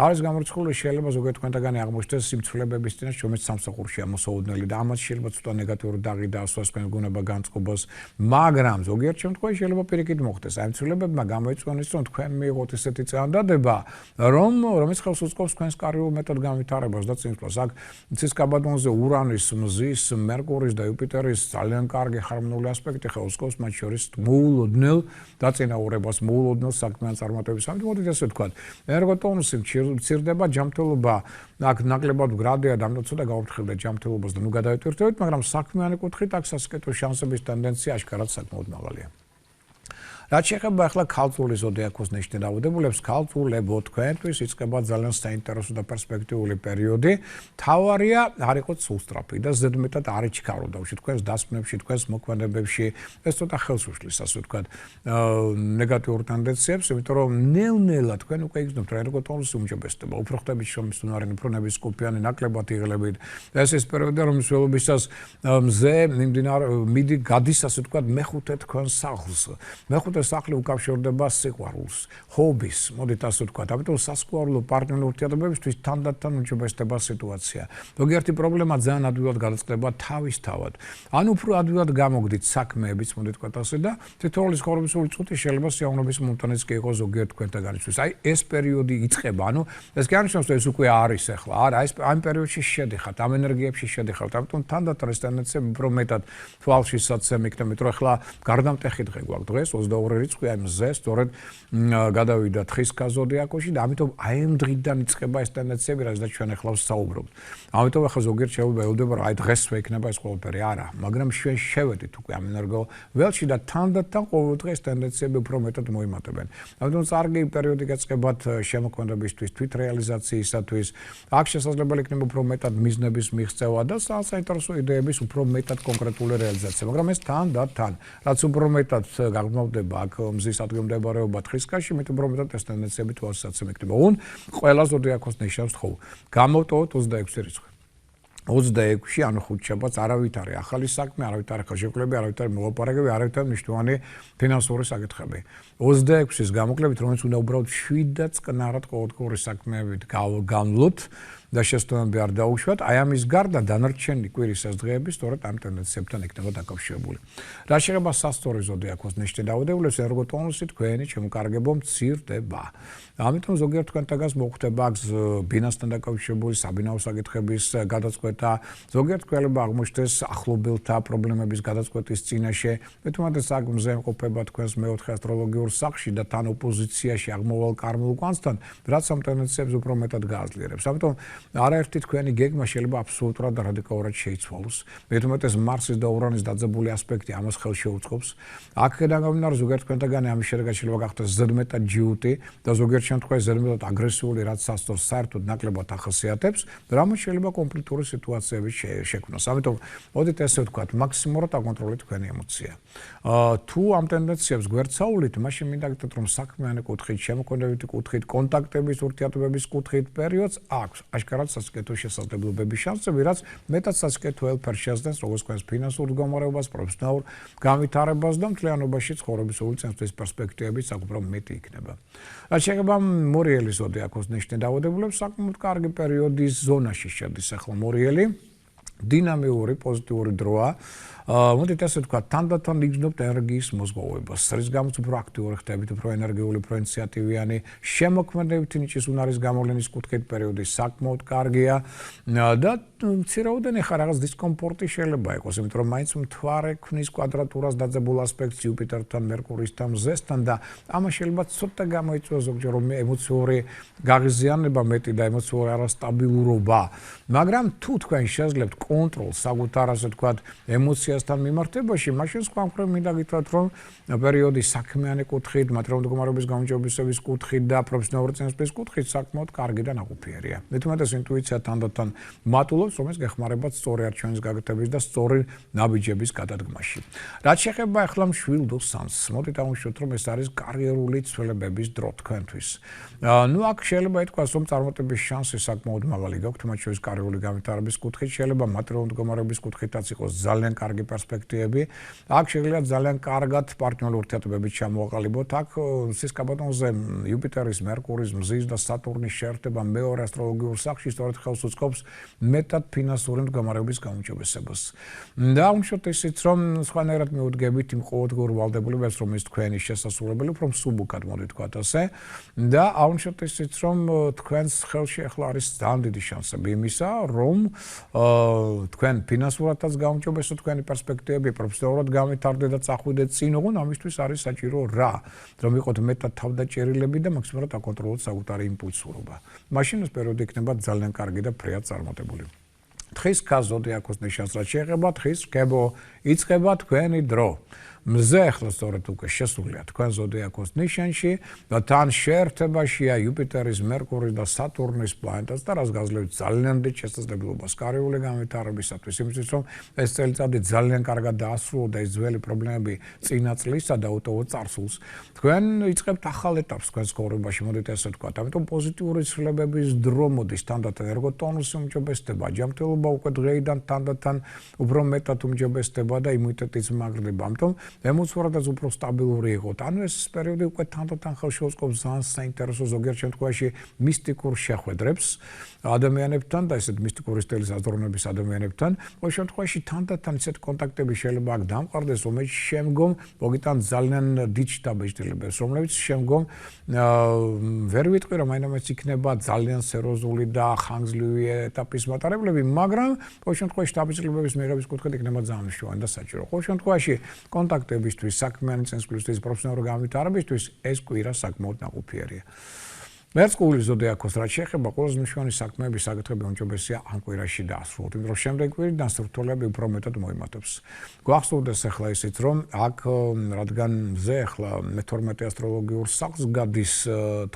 არის გამორიცხული შეიძლება ზოგიერთ თქვენთაგანი აღმოჩნდეს იმ ცვლილებების წინაშე, რომელიც სამსახურშია მოსაოდნელი და ამას შეიძლება ცოტა ნეგატიური დაღი დაასვას თქვენ გუნება განწყობას, მაგრამ ზოგიერთ შემთხვევაში შეიძლება პირიქით მოხდეს. აი ცვლილებებმა გამოიწვიოს, რომ თქვენ მიიღოთ ესეთი წინადადება, რომელიც ხელს უწყობს თქვენს კარიერულ მეტად განვითარებას და წინსვლას. აქ ცისკაბადონზე ურანის, მზის, მერკურის და იუპიტერის ძალიან კარგი ჰარმონიული ასპექტი ხელს უწყობს მათ შორის მოულოდნელ დაწინაურებას, მოულოდნელ საქმიან წარმატებას. ამიტომ მოდით ესე ვთქვათ, ენერგოტონუსი მცირდება, ჯანმრთელობა აქ ნაკლებად მდგრადია და ამიტომ ცოტა გავაფრთხილდეთ ჯანმრთელობას და ნუ გადავიტვირთებით, მაგრამ საქმიანი კუთხით აქ სასიკეთო შანსების ტენდენცია აშკარად საკმაოდ მაღალია. რაც შეეხება ახლა ქალწულის ზოდიაქოს ნიშნით დაავადებულებს, ქალწულებო თქვენთვის იწყება ძალიან საინტერესო და პერსპექტიული პერიოდი. თავარია არ იყოს სულსწრაფი და ზედმეტად არ იჩქარო დავში თქვენს დასკვნებში, თქვენს მოქმედებებში. ეს ცოტა ხელს უშლის, ასე ვთქვათ, ნეგატიურ ტენდენციებს, იმიტომ რომ ნელ-ნელა თქვენ უკვე იგრძნობთ, რომ ენერგოტონუსი უმჯობესდება, უფრო ხდებით შრომის უნარი, უფრო ნებისყოფიანი, ნაკლებად იღლებით. ეს ის პერიოდია, რომლის ველობისას მზე მიდი გადის, ასე ვთქვათ, მეხუთე თქვენს სახლს. მეხუთე სახლი უკავშირდება სიყვარულს, ჰობის, მოდით ასე ვთქვათ, ამიტომ სასიყვარულო პარტნიორულ ურთიერთობებისთვის თანდათან უმჯობესდება სიტუაცია. ზოგიერთი პრობლემა ძალიან ადვილად გადაწყდება თავისთავად. ან უფრო ადვილად გამოგდით საქმეებიც, მოდით ვთქვათ ასე და თითოეული ცხოვრებისეული წუთი შეიძლება სიამოვნების მომტანიც კი იყოს ზოგიერთ თქვენთაგანისთვის. აი ეს პერიოდი იწყება, ანუ ეს კი არნიშნავს, რომ ეს უკვე არის ახლა. არა, ეს ამ პერიოდში შედიხართ, ამ ენერგიებში შედიხართ. ამიტომ თანდათან ეს ტენდენციები უფრო მეტად თვალშისაცემ იქნება, იმიტომ რომ ახლა გარდამტეხი დღე გვაქვს დღეს 22 რიცხვი აი მზე სწორედ გადავიდა თხის ზოდიაქოში და ამიტომ აი ამ დღიდან იწყება ეს ტენდენციები, რაზეც ჩვენ ახლა ვსაუბრობთ. ამიტომ ახლა ზოგიერთ შეიძლება ელოდება რომ აი დღესვე იქნება ეს ყველაფერი, არა, მაგრამ ჩვენ შევედით უკვე ამ ენერგო ველში და თანდათან ყოველ დღეს ტენდენციები უფრო მეტად მოიმატებენ. ამიტომ წარგი პერიოდი გაწყებათ შემოქმედებისთვის, თვითრეალიზაციისათვის. აქ შესაძლებელი იქნება უფრო მეტად მიზნების მიღწევა და საინტერესო იდეების უფრო მეტად კონკრეტული რეალიზაცია, მაგრამ ეს თანდათან, რაც უფრო მეტად გაგრძელდება აქ მზის ადგილმდებარეობა თხისკაში, მით უფრო მეტად ეს ტენდენციები თვალსაცემ იქნება. ონ ყველა ზოდიაქოს ნიშნავს თხოვ. გამოვტოვოთ 26 რიცხვი. 26-ში ანუ ხუთშაბათს არავით არის ახალი საქმე, არავით არის ხელშეკრულება, არავით არის მოლაპარაკებები, არავით არის მნიშვნელოვანი ფინანსური საკითხები. 26-ის გამოკლებით, რომელიც უნდა უბრალოდ 7 წყნარად ყოველდღიური საქმეებით განვლოთ და შესტონები არ დაუშვათ, აი ამის გარდა დანარჩენი კვირის ეს დღეები სწორედ ამ ტენდენციებთან იქნება დაკავშირებული. რაც შეეხება სასწორი ზოდიაქოს ნიშნით დაავადებულებს, ენერგოტონუსი თქვენი შემოკარგებო მცირდება. ამიტომ ზოგიერთ თქვენთაგანს მოხვდება ბინასთან დაკავშირებული საბინაო საკითხების გადაწყვეტა, ზოგიერთ ქველება აღმოჩნდეს ახლობელთა პრობლემების გადაწყვეტის წინაშე, მით უმეტეს აქ მზე იმყოფება თქვენს მეოთხე ასტროლოგიურ სახლში და თან ოპოზიციაში აღმოვალ კარმულ კვანძთან, რაც ამ ტენდენციებს უფრო მეტად გააძლიერებს. ამიტომ არაერთი თქვენი გეგმა შეიძლება აბსოლუტურად რადიკალურად შეიცვალოს. მით უმეტეს მარსის და ურანის დაძაბული ასპექტი ამას ხელს შეუწყობს. აქედან გამომდინარე ზოგიერთ თქვენთაგანი ამის შედეგად შეიძლება გახდეს ზედმეტად ჯიუტი და ზოგიერთ შემთხვევაში ზედმეტად აგრესიული, რაც სასწორს საერთოდ ნაკლებად ახასიათებს, რამაც შეიძლება კონფლიქტური სიტუაციები შექმნას. ამიტომ მოდით ესე ვთქვათ, მაქსიმალურად აკონტროლეთ თქვენი ემოცია. თუ ამ ტენდენციებს გვერდსაულით, მაშინ მინდა გითხრათ, რომ საქმიანი კუთხით, შემოქმედებითი კუთხით, კონტაქტების ურთიერთობების კუთხით პერიოდს აქვს აშკარად სასიკეთო შესაძლებლობების შანსები, რაც მეტად სასიკეთო ელფერს შეასდენს როგორც თქვენს ფინანსურ მდგომარეობას, პროფესიონალურ განვითარებას და მთლიანობაში ცხოვრებისეული წინსვლის პერსპექტივებიც აქ უფრო მეტი იქნება. რაც შეეხება მორიელის ზოდიაქოს ნიშნით დაავადებულებს, საკმაოდ კარგი პერიოდის ზონაში შედის ახლა მორიელი, დინამიური, პოზიტიური დროა. მოდით ასე ვთქვათ, თანდათან იგრძნობთ ენერგიის მოზღვავებას, რის გამოც უფრო აქტიური ხდებით, უფრო ენერგიული, უფრო ინიციატივიანი, შემოქმედებითი ნიჭის უნარის გამოვლენის კუთხით პერიოდი საკმაოდ კარგია და მცირეოდენ ახლა რაღაც დისკომფორტი შეიძლება იყოს, იმიტომ რომ მაინც მთვარე ქმნის კვადრატურას დაძაბულ ასპექტს იუპიტერთან, მერკურისთან, მზესთან და ამას შეიძლება ცოტა გამოიწვიოს ზოგჯერ ემოციური გაღიზიანება მეტი და ემოციური არასტაბილურობა, მაგრამ თუ თქვენ შეძლებთ კონტროლს საკუთარ ასე ვთქვათ ემოციასთან მიმართებაში, მაშინ სხვა მხრივ მინდა გითხრათ, რომ პერიოდი საქმიანი კუთხით, მატერიალური მდგომარეობის გაუმჯობესების კუთხით და პროფესიონალური წინსვლის კუთხით საკმაოდ კარგი და ნაყოფიერია. მით უმეტეს ინტუიცია თანდათან მატულობს, რომელიც გეხმარებათ სწორი არჩევნის გაკეთების და სწორი ნაბიჯების გადადგმაში. რაც შეეხება ახლა მშვილდ სამს, მოდით აღნიშნოთ, რომ ეს არის კარიერული ცვლილებების დრო თქვენთვის. ნუ აქ შეიძლება ითქვას, რომ წარმატების შანსი საკმაოდ მაღალი გაქვთ, მათ შორის კარიერული განვითარების კუთხით, შეიძლება მატერიალური მდგომარეობის კუთხითაც იყოს ძალიან კარგი პერსპექტივები. აქ შეიძლება ძალიან კარგად პარტნიორული ურთიერთობებით ჩამოაყალიბოთ. აქ სისკაბატონზე იუპიტერის, მერკურის, მზის და სატურნის შეერთება მეორე ასტროლოგიურ სახლში სწორედ ხელს უწყობს მეტად ფინანსური მდგომარეობის გაუმჯობესებას. და უშუალოდ ისიც რომ სხვანაირად მიუდგებით იმ ყოველდღიურ ვალდებულებებს, რომელიც თქვენი შესასრულებელი უფრო მსუბუქად მოდი თქვათ ასე. და უშუალოდ ისიც რომ თქვენს ხელში ახლა არის ძალიან დიდი შანსები იმისა, რომ თქვენ ფინანსურადაც გაუმჯობესოთ თქვენი პერსპექტივები, პროფესიონალურად გავითარდეთ და წახვიდეთ წინ, ოღონდ ამისთვის არის საჭირო რა, რომ იყოთ მეტად თავდაჭერილები და მაქსიმალურად აკონტროლოთ საკუთარი იმპულსურობა. მაშინ ეს პერიოდი იქნება ძალიან კარგი და ფრიად წარმატებული. თხის ქას ზოდიაქოს ნიშანს რაც შეეხება, თხის რგებო იწყება თქვენი დრო. მზე ახლა სწორედ უკვე შესულია თქვენ ზოდიაქოს ნიშანში და თან შეერთებაშია იუპიტერის, მერკურის და სატურნის პლანეტაც და რაც გაძლევთ ძალიან დიდ შესაძლებლობას კარიული განვითარებისათვის, იმისთვის რომ ეს წელიწადი ძალიან კარგად დაასრულო და ეს ძველი პრობლემები წინა წლისა და უტოვოთ წარსულს. თქვენ იწყებთ ახალ ეტაპს თქვენს ცხოვრებაში, მოდით ესე ვთქვათ. ამიტომ პოზიტიური ცვლილებების დრო მოდის, თანდათან ერგოტონუსი უმჯობესდება, ჯანმრთელობა უკვე დღეიდან თანდათან უფრო მეტად უმჯობესდება და იმუნიტეტიც მაგრდება. ამიტომ ემოციურადაც უფრო სტაბილური იყოთ. ანუ ეს პერიოდი უკვე თანდათან ხელში უწყობს ძალიან საინტერესო ზოგიერთ შემთხვევაში მისტიკურ შეხვედრებს ადამიანებთან და ესეთ მისტიკური სტილის აზროვნების ადამიანებთან. ყოველ შემთხვევაში თანდათან ისეთ კონტაქტები შეიძლება აქ დამყარდეს, რომელიც შემდგომ მოგიტან ძალიან დიდ შთაბეჭდილებებს, რომლებიც შემდგომ ვერ ვიტყვი რომ აინამაც იქნება ძალიან სერიოზული და ხანგრძლივი ეტაპის მატარებლები, მაგრამ ყოველ შემთხვევაში შთაბეჭდილებების მიღების კუთხით იქნება ძალიან მნიშვნელოვანი და საჭირო. ყოველ შემთხვევაში კონტაქტებისთვის, საქმიანი წინსვლისთვის, პროფესიონალური განვითარებისთვის ეს კვირა საკმაოდ ნაყოფიერია. მერკურის ზოდიაქოს რაც შეეხება, ყველაზე მნიშვნელოვანი საქმეები, საკითხები უმჯობესია ამ კვირაში დაასრულოთ, იმიტომ რომ შემდეგ კვირიდან სრთულები უფრო მეტად მოიმატებს. გვახსოვდეს ახლა ისიც, რომ აქ რადგან მზე ახლა მე-12 ასტროლოგიურ სახლს გადის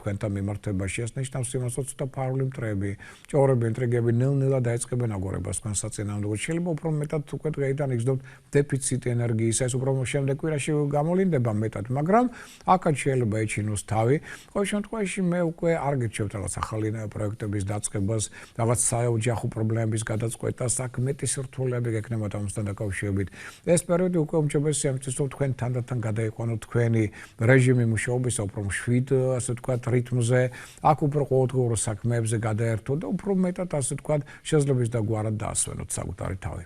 თქვენთან მიმართებაში, ეს ნიშნავს იმას, რომ ცოტა ფარული მტრები, ჭორები, ინტრიგები ნელ-ნელა დაიწყებენ აგორებას თქვენ საწინააღმდეგოდ. შეიძლება უფრო მეტად უკვე დღეიდან იგრძნობთ დეფიციტი ენერგიისა, ეს უფრო შემდეგ კვირაში გამოვლინდება მეტად, მაგრამ აქაც შეიძლება ეჩინოს თავი. ყოველ შემთხვევაში მე უკვე არ გირჩევთ რაღაც ახალი პროექტების დაწყებას, რაღაც საოჯახო პრობლემების გადაწყვეტას, აქ მეტი სრთულები გექნებათ ამასთან დაკავშირებით. ეს პერიოდი უკვე უმჯობესია იმისთვის, რომ თქვენ თანდათან გადაიყვანოთ თქვენი რეჟიმი მუშაობისა უფრო მშვიდ, ასე ვთქვათ, რიტმზე, აქ უფრო ყოველდღიურ საქმეებზე გადაერთოთ და უფრო მეტად, ასე ვთქვათ, შესაძლებლობის და გვარად დაასვენოთ საკუთარი თავი.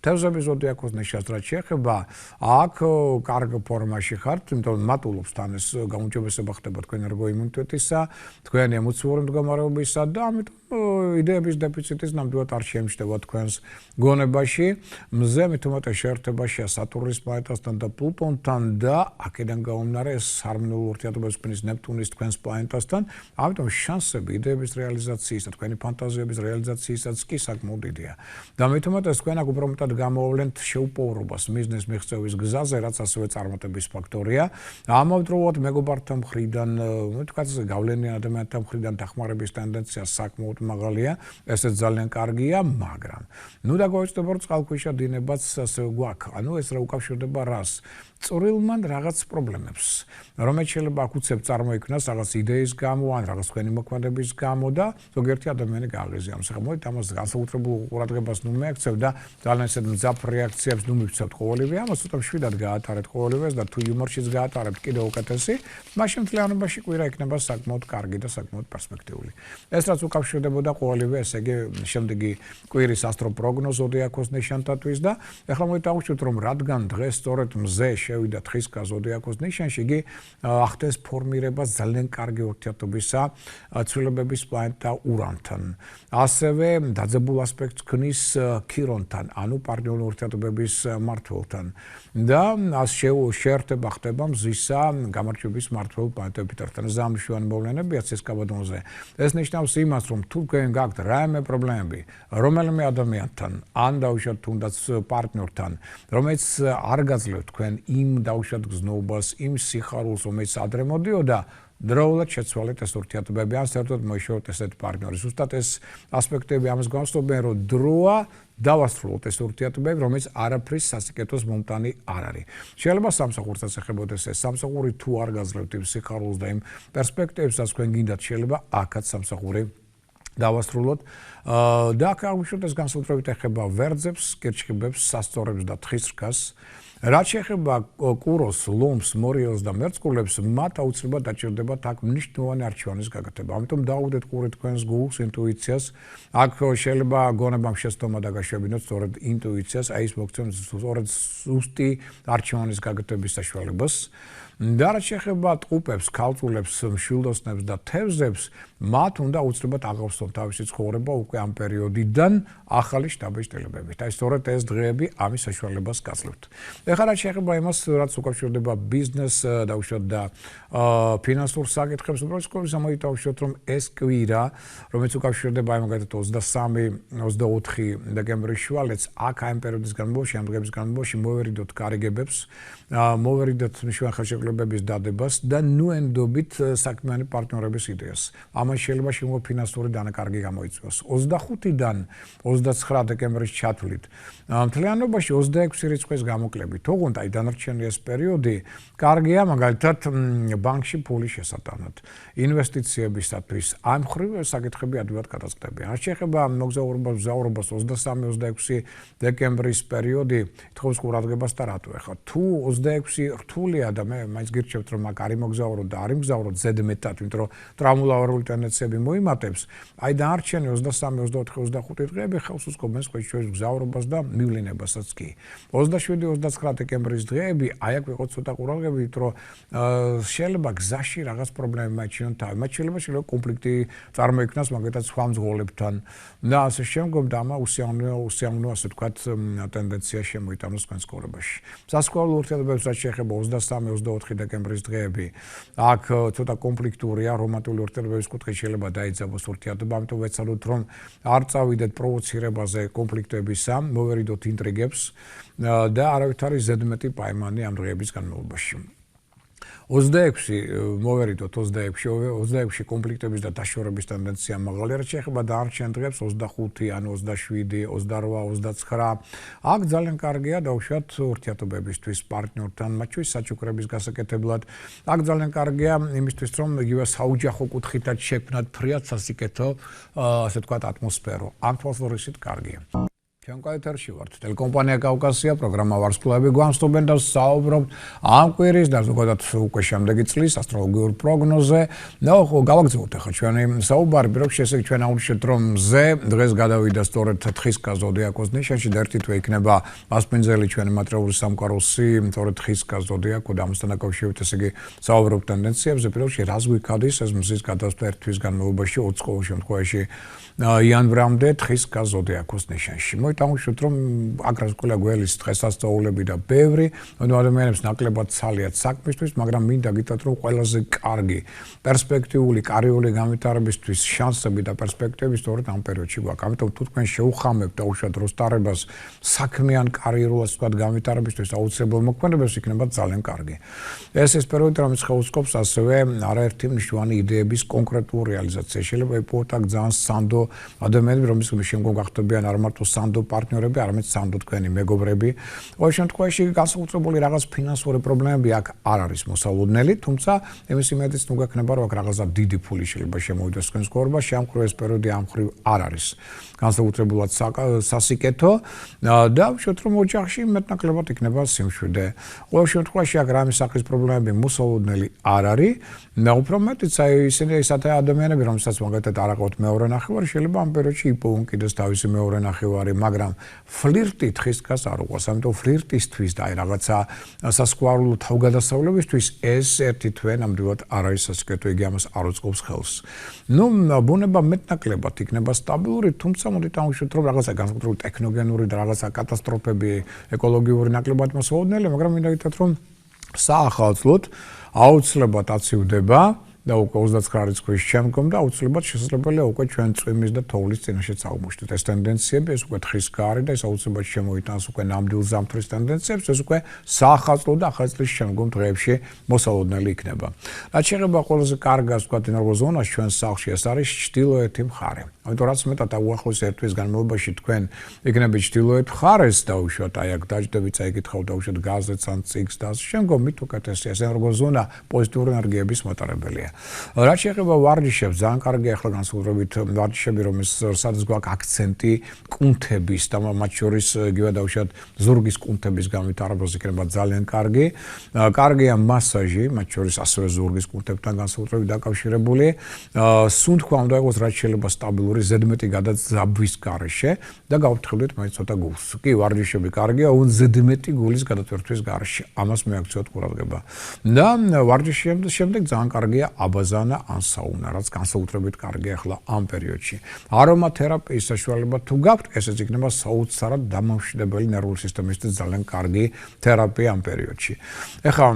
თევზების ზოდიაქოს ნიშანს რაც შეეხება, აქ კარგ ფორმაში ხართ, იმიტომ რომ მატულობს თან ეს გაუმჯობესება ხდება თქვენ ერგოიმუნიტეტისა, თქვენი ემოციური მდგომარეობისა და ამიტომ იდეების დეფიციტის ნამდვილად არ შეემჩნევა თქვენს გონებაში. მზე მithumetes შეერთებაშია სატურნის პლანეტასთან და პლუტონთან და აქედან გამომდინარე ეს ჰარმონიული ურთიერთობების ქმნის ნეპტუნის თქვენს პლანეტასთან, ამიტომ შანსები იდეების რეალიზაციისა, თქვენი ფანტაზიების რეალიზაციისაც კი საკმაოდ დიდია. და მithumetes თქვენ აქ უფრო მეტად გამოავლენთ შეუპოვრობას მიზნის მიღწევის გზაზე, რაც ასევე წარმატების ფაქტორია. ამავდროულად მეგობართა მხრიდან, თქვათ გავლენიან ადამიანთა მხრიდან დახმარების ტენდენცია საკმაოდ მაღალია, ესეც ძალიან კარგია, მაგრამ ნუ დაგვეცდება რომ წყალქვეშა დინებაც ასე გვაქვს. ანუ ეს რა უკავშირდება რას? წვრილმან რაღაც პრობლემებს, რომელიც შეიძლება აქ უცებ წარმოიქმნას რაღაც იდეის გამო, ან რაღაც თქვენი მოქმედების გამო და ზოგიერთი ადამიანი გააღიზიანოს. ახლა მოდით ამას განსაკუთრებულ ყურადღებას ნუ მიაქცევ და ძალიან ისეთ მძაფ რეაქციებს ნუ მივცევთ ყოველივე, ამას ცოტა მშვიდად გაატარეთ ყოველივეს და თუ იუმორშიც გაატარებთ კიდევ უკეთესი, მაშინ მთლიანობაში კვირა იქნება საკმაოდ კარგი და საკმაოდ პერსპექტიული. ეს რაც უკავშირდებოდა ყოველივე, ესე იგი შემდეგი კვირის ასტროპროგნოზ ზოდიაქოს ნიშანთათვის და ახლა მოდით დავუშვით რომ რადგან დღეს სწორედ მზე შევიდა თხის ზოდიაქოს ნიშანში, იგი ახდენს ფორმირებას ძალიან კარგი ურთიერთობისა ცვლილებების პლანეტა ურანთან. ასევე დაძებულ ასპექტს ქმნის ქირონთან, ანუ პარტნიორული ურთიერთობების მმართველთან. და შეერთება ხდება მზისა გამარჯვების მმართველ პლანეტ იუპიტერთან. ეს ამშვენი მოვლენებია ცისკაბადონზე. ეს ნიშნავს იმას, რომ თუ თქვენ გაქვთ რაიმე პრობლემები, რომელიმე ადამიანთან, ან დაუშვათ თუნდაც პარტნიორთან, რომელიც არ გაძლევთ თქვენ იმ დაუშვათ გზნობას, იმ სიხარულს, რომელიც ადრე მოდიოდა, დროულად შეცვალეთ ეს ურთიერთობები, ან საერთოდ მოიშოროთ ესეთ პარტნიორი. ზუსტად ეს ასპექტები ამას გვამცნობენ, რომ დროა დავასრულოთ ეს ურთიერთობები, რომელიც არაფრის სასიკეთოს მომტანი არ არის. შეიძლება სამსახურსაც ეხებოდეს ეს სამსახური, თუ არ გაძლევთ იმ სიხარულს და იმ პერსპექტივებს, რაც თქვენ გინდათ, შეიძლება აქაც სამსახური დავასრულოთ და აქ აღვნიშნოთ ეს განსაკუთრებით ეხება ვერძებს, კირჩხიბებს, სასწორებს და თხის რქას. რაც შეეხება კუროს, ლომს, მორიელს და მერწყულებს, მათ აუცილებლად დაჭირდებათ აქ მნიშვნელოვანი არჩევანის გაკეთება. ამიტომ დაუდეთ ყური თქვენს გულს, ინტუიციას. აქ შეიძლება გონებამ შეცდომა დაგაშვებინოთ სწორედ ინტუიციას, აი ის მოგცემთ სწორედ ზუსტი არჩევანის გაკეთების საშუალებას. და რაც შეეხება ტყუპებს, ქალწულებს, მშვილდოსნებს და თევზებს, მათ უნდა უცლებად აღავსოთ თავისი ცხოვრება უკვე ამ პერიოდიდან ახალი შთაბეჭდილებებით. აი სწორედ ეს დღეები ამის საშუალებას გაძლევთ. ეხლა რაც შეეხება იმას, რაც უკავშირდება ბიზნესს და უშუალოდ და ფინანსურ საკითხებს, უბრალოდ სამოიტავშოთ, რომ ეს კვირა, რომელიც უკავშირდება აი მაგალითად 23-24 დეკემბრის შუალედს, აქ აი ამ პერიოდის განმავლობაში, ამ დღეების განმავლობაში მოვერიდოთ კარიგებებს, მოვერიდოთ მნიშვნელოვანი ხელშეკრულებების დადებას და ნუენდობით საქმიანი პარტნიორების იდეას. ამან შეიძლება ფინანსური დანაკარგი გამოიწვიოს. 25-დან 29 დეკემბრის ჩათვლით მთლიანობაში 26 რიცხვის გამოკლებით. ოღონდ აი დანარჩენი ეს პერიოდი კარგია მაგალითად ბანკში ფულის შესატანად, ინვესტიციებისათვის. ამ მხრივ საკითხები ადვილად გადაწყდებიან. რაც შეეხება მოგზაურობას, 23-26 დეკემბრის პერიოდი თხოვს ყურადღებას და რატო ეხლა თუ 26 რთულია და მე მაინც გირჩევთ რომ აქ არ იმოგზაუროთ და არ იმგზავროთ ზედმეტად, იმიტომ რომ ტრამულავარული ტენდენციები მოიმატებს. აი დანარჩენი 23, 24, 25 დღეები ხელს უსკობენ სხვადასხვა მგზავრობას და მივლინებასაც კი. 27-29 დეკემბრის დღეები აი აქ ვიყოთ ცოტა ყურადღებით, რომ შეიძლება გზაში რაღაც პრობლემები მაჩვენონ თავი. მათ შეიძლება კონფლიქტი წარმოიქმნას მაგალითად სხვა მძღოლებთან და ასე შემდგომ და ამა უსიამოვნო ასე ვთქვათ ტენდენცია შემოიტანოს თქვენ ცხოვრებაში. სასკოლო ურთიერთობებს რაც შეეხება 23-24 დეკემბრის დღეები, აქ ცოტა კონფლიქტურია, რომანტული ურთიერთობების კუთხით შეიძლება დაიძაბოს ურთიერთობა, ამიტომ ვეცადოთ რომ არ წავიდეთ პროვოცირებაზე კონფლიქტებისა, მოვერიდოთ ინტრიგებს და არავითარი ზედმეტი პაემანი ამ დღეების განმავლობაში. 26 მოვერიდოთ 26 კონფლიქტების და დაშორების ტენდენცია მაღალი. რაც შეეხება დანარჩენ დღეებს 25, ანუ 27, 28, 29. აქ ძალიან კარგია დაუშვათ ურთიერთობებისთვის პარტნიორთან, მათ შორის საჩუქრების გასაკეთებლად. აქ ძალიან კარგია იმისთვის, რომ იგივე საოჯახო კუთხითაც შექმნათ ფრიად სასიკეთო, ასე ვთქვათ, ატმოსფერო. ამ თვალსაზრისით კარგია. ჩვენ კაეთერში ვართ. ტელეკომპანია კავკასია, პროგრამა ვარსკვლავები გვამცნობენ და საუბრობთ ამ კვირის და ზოგადად უკვე შემდეგი წლის ასტროლოგიურ პროგნოზზე. და გავაგზავნოთ ახლა ჩვენი საუბარი, პირობებში ესე იგი ჩვენ აუჩვენთ რომ მზე დღეს გადავიდა სწორედ თხისკა ზოდიაკოს ნიშანში და ერთი თვე იქნება მასპინძელი ჩვენი მატერიალური სამყაროსი, სწორედ თხისკა ზოდიაკო და ამასთან დაკავშირებით ესე იგი საუბრობთ ტენდენციებზე, პირობებში რას გვიქადის ეს მზის გადასვლა ერთ თვის განმავლობაში 20 ყოველ შემთხვევაში იანვრამდე თხისკა ზოდიაკოს ნიშანში. დავუშვათ რომ აგრასკოლა გველის დღესასწაულები და ბევრი ადამიანებს ნაკლებად ცალიათ საქმისთვის, მაგრამ მინდა გითხრათ რომ ყველაზე კარგი პერსპექტიული კარიერული განვითარებისთვის შანსები და პერსპექტივები სწორედ ამ პერიოდში გვაქვს. ამიტომ თუ თქვენ შეუხამებთ დავუშვათ როსტარებას საქმიან კარიერულად ვთქვათ განვითარებისთვის აუცილებელ მოქმედებებს, იქნება ძალიან კარგი. ეს პერიოდი რომელიც ხელს ასევე არაერთი მნიშვნელოვანი იდეების კონკრეტულ რეალიზაციას. შეიძლება იპოვოთ აქ ძალიან სანდო ადამიანები, რომლებიც შემდგომ გახდებიან არ მარტო სანდო პარტნიორები, არამედ სანდო თქვენი მეგობრები. ყოველ შემთხვევაში განსაკუთრებული რაღაც ფინანსური პრობლემები აქ არ არის მოსალოდნელი, თუმცა იმის იმედიც თუ გექნება რომ აქ რაღაცა დიდი ფული შეიძლება შემოვიდეს თქვენ ცხოვრებაში, ამ მხრივ ეს პერიოდი ამ მხრივ არ არის განსაკუთრებულად სასიკეთო და ვშოთ რომ ოჯახში მეტნაკლებად იქნება სიმშვიდე. ყოველ შემთხვევაში აქ რამე სახის პრობლემები მოსალოდნელი არ არის და უფრო მეტიც აი ისინი ისეთი ადამიანები, რომელსაც მაგალითად არ აყავთ მეორე ნახევარი, შეიძლება ამ პერიოდში იპოვონ კიდეს თავისი მეორე ნახევარი, მაგრამ ფლირტი თხისკას არ უყვარს. ამიტომ ფლირტისთვის და აი რაღაცა სასიყვარულო თავგადასავლებისთვის ეს ერთი თვე ნამდვილად არ არის სასიკეთო, იგი ამას არ უწყობს ხელს. ნუ ბუნება მეტნაკლებად იქნება სტაბილური, თუმცა მოდით ამშვით რომ რაღაცა განსაკუთრებული ტექნოგენური და რაღაცა კატასტროფები ეკოლოგიური ნაკლებად მოსალოდნელი, მაგრამ მინდა გითხრათ რომ საახალწლოდ აუცილებლად აცივდება და უკვე 29 რიცხვის შემდგომ და აუცილებლად შესაძლებელია უკვე ჩვენ წვიმის და თოვლის წინაშეც აღმოჩნდეთ ეს ტენდენციები, ეს უკვე თხისკა არის და ეს აუცილებლად შემოიტანს უკვე ნამდვილ ზამთრის ტენდენციებს, ეს უკვე საახალწლო და ახალი წლის შემდგომ დღეებში მოსალოდნელი იქნება. რაც შეეხება ყველაზე კარგას ვთქვათ ენერგოზონას ჩვენ სახლში, ეს არის ჩრდილოეთი მხარე. ამიტომ რაც მეტად უახლოეს ერთ თვის განმავლობაში თქვენ იქნებით ჩრდილოეთ მხარეს დაუშვათ, აი აქ დაждდებით, წაიკითხავთ დაუშვათ გაზეთს ან ციგს და ამ შემდგომ მით უკეთესია ეს ენერგოზონა პოზიტიური ენერგიების მატარებელია. რაც შეეხება ვარჯიშებს, ძალიან კარგი ახლა განსაკუთრებით ვარჯიშები, სადაც გვაქვს აქცენტი კუნთების და მათ შორის იგივე დავუშვათ ზურგის კუნთების განვითარებას იქნება ძალიან კარგი. კარგია მასაჟი, მათ შორის ასევე ზურგის კუნთებთან განსაკუთრებით დაკავშირებული. სუნთქვა უნდა იყოს რაც შეიძლება სტაბილური, ზედმეტი გადაძაბვის გარეშე და გავფრთხილდით მაინც ცოტა გულს. კი, ვარჯიშები კარგია, ზედმეტი გულის გადატვირთვის გარეშე. ამას მეაქციოთ ყურადღება. და ვარჯიშების შემდეგ ძალიან კარგია აბაზანა ან საუნა, რაც განსაკუთრებით კარგია ახლა ამ პერიოდში. არომათერაპიის საშუალება თუ გაქვთ, ესეც იქნება საოცრად დამამშვიდებელი ნერვული სისტემისთვის ძალიან კარგი თერაპია ამ პერიოდში. ეხლა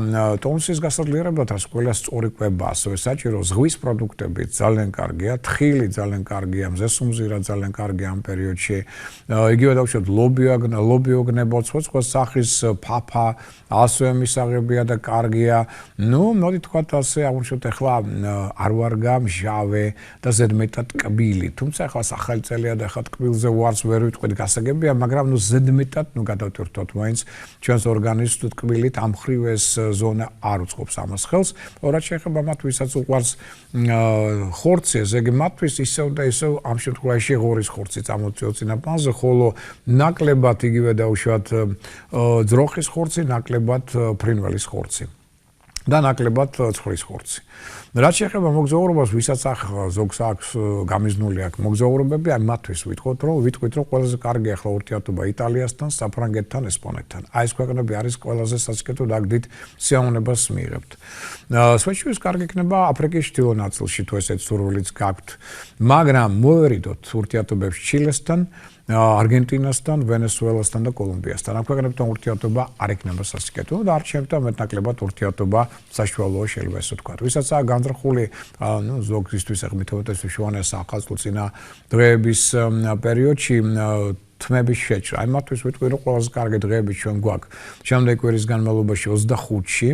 ტონუსის გასაძლიერებლად ყველა სწორი კვება, ასევე საჭირო ზღვის პროდუქტები ძალიან კარგია, თხილი ძალიან კარგია, მზესუმზირა ძალიან კარგია ამ პერიოდში. იგივე დავუშვათ ლობიოგნება, სხვა სახის ფაფა, ასევე მისაღებია და კარგია. მოდით თქვათ ასე აღვნიშნოთ ახლა არ ვარგა მჟავე და ზედმეტად ტკბილი. თუმცა ახლა ახალი წელია და ახლა ტკბილზე უარს ვერ ვიტყვით გასაგებია, მაგრამ ზედმეტად გადავტვირთოთ მაინც ჩვენს ორგანიზმს ტკბილით ამ მხრივ ეს ზონა არ უწყობს ამას ხელს. რაც შეეხება მათ ვისაც უყვარს ხორცი, ესე იგი მათთვის ისევ და ისევ ამ შემთხვევაში ღორის ხორცი წამოწიოთ წინაპანზე, ხოლო ნაკლებად იგივე დავუშვათ ძროხის ხორცი, ნაკლებად ფრინველის ხორცი და ნაკლებად ცხრის ხორცი. რაც შეეხება მოგზაურობას, ვისაც ზოგს აქვს გამიზნული აქვს მოგზაურობები, მათთვის ვიტყვით, რომ ყველაზე კარგი ახლა ურთიერთობა იტალიასთან, საფრანგეთთან, ესპანეთთან. ეს ქვეყნები არის ყველაზე სასიკეთოდ აგდით სიამოვნებას მიიღებთ. სვეჩურის კარგი იქნება აფრიკის ჩრდილო ნაწილში, თუ ესეც სურვილიც გაქვთ, მაგრამ მოერიდოთ ურთიერთობებს ჩილესთან, არგენტინასთან, ვენესუელასთან და კოლუმბიასთან. ამ ქვეყნებთან ურთიერთობა არ იქნება სასიკეთო და არჩევთ მეტნაკლებად ურთიერთობა საშუალოა შეიძლება ესე ვთქვათ. ვისაც აქვს განზრახული, ზოგისთვის მითოვეთეს შუანეს ახალწლწინა დღეების პერიოდში თმების შეჭრა. მათთვის ვიტყვი, რომ ყველაზე კარგი დღეები ჩვენ გვაქვს შემდეგი კვირის განმავლობაში 25-ში,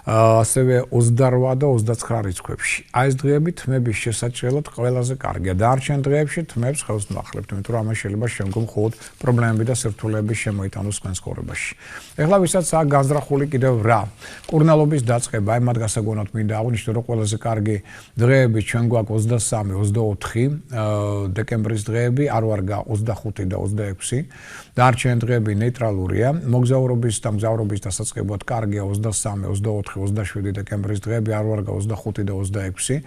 ასევე 28 და 29 რიცხვებში. ეს დღეები თმების შესაჭრელად ყველაზე კარგია. დარჩენ დღეებში თმებს ხელს ნახლებთ, იმიტომ რომ ამას შეიძლება შემდგომ მხოლოდ პრობლემები და სირთულეები შემოიტანოს თქვენს ცხოვრებაში. ეხლა ვისაც აქვს განზრახული კიდევ რა, კურნალობის დაწყება, მათ გასაგონად მინდა აღვნიშნო, რომ ყველაზე კარგი დღეები ჩვენ გვაქვს 23, 24 დეკემბრის დღეები, არ ვარგა 25 და 26. დარჩენ დღეები ნეიტრალურია. მოგზაურობის და მგზავრობის დასაწყებად კარგია 23, 24, 27 დეკემბრის დღეები, არ ვარგა 25 და 26.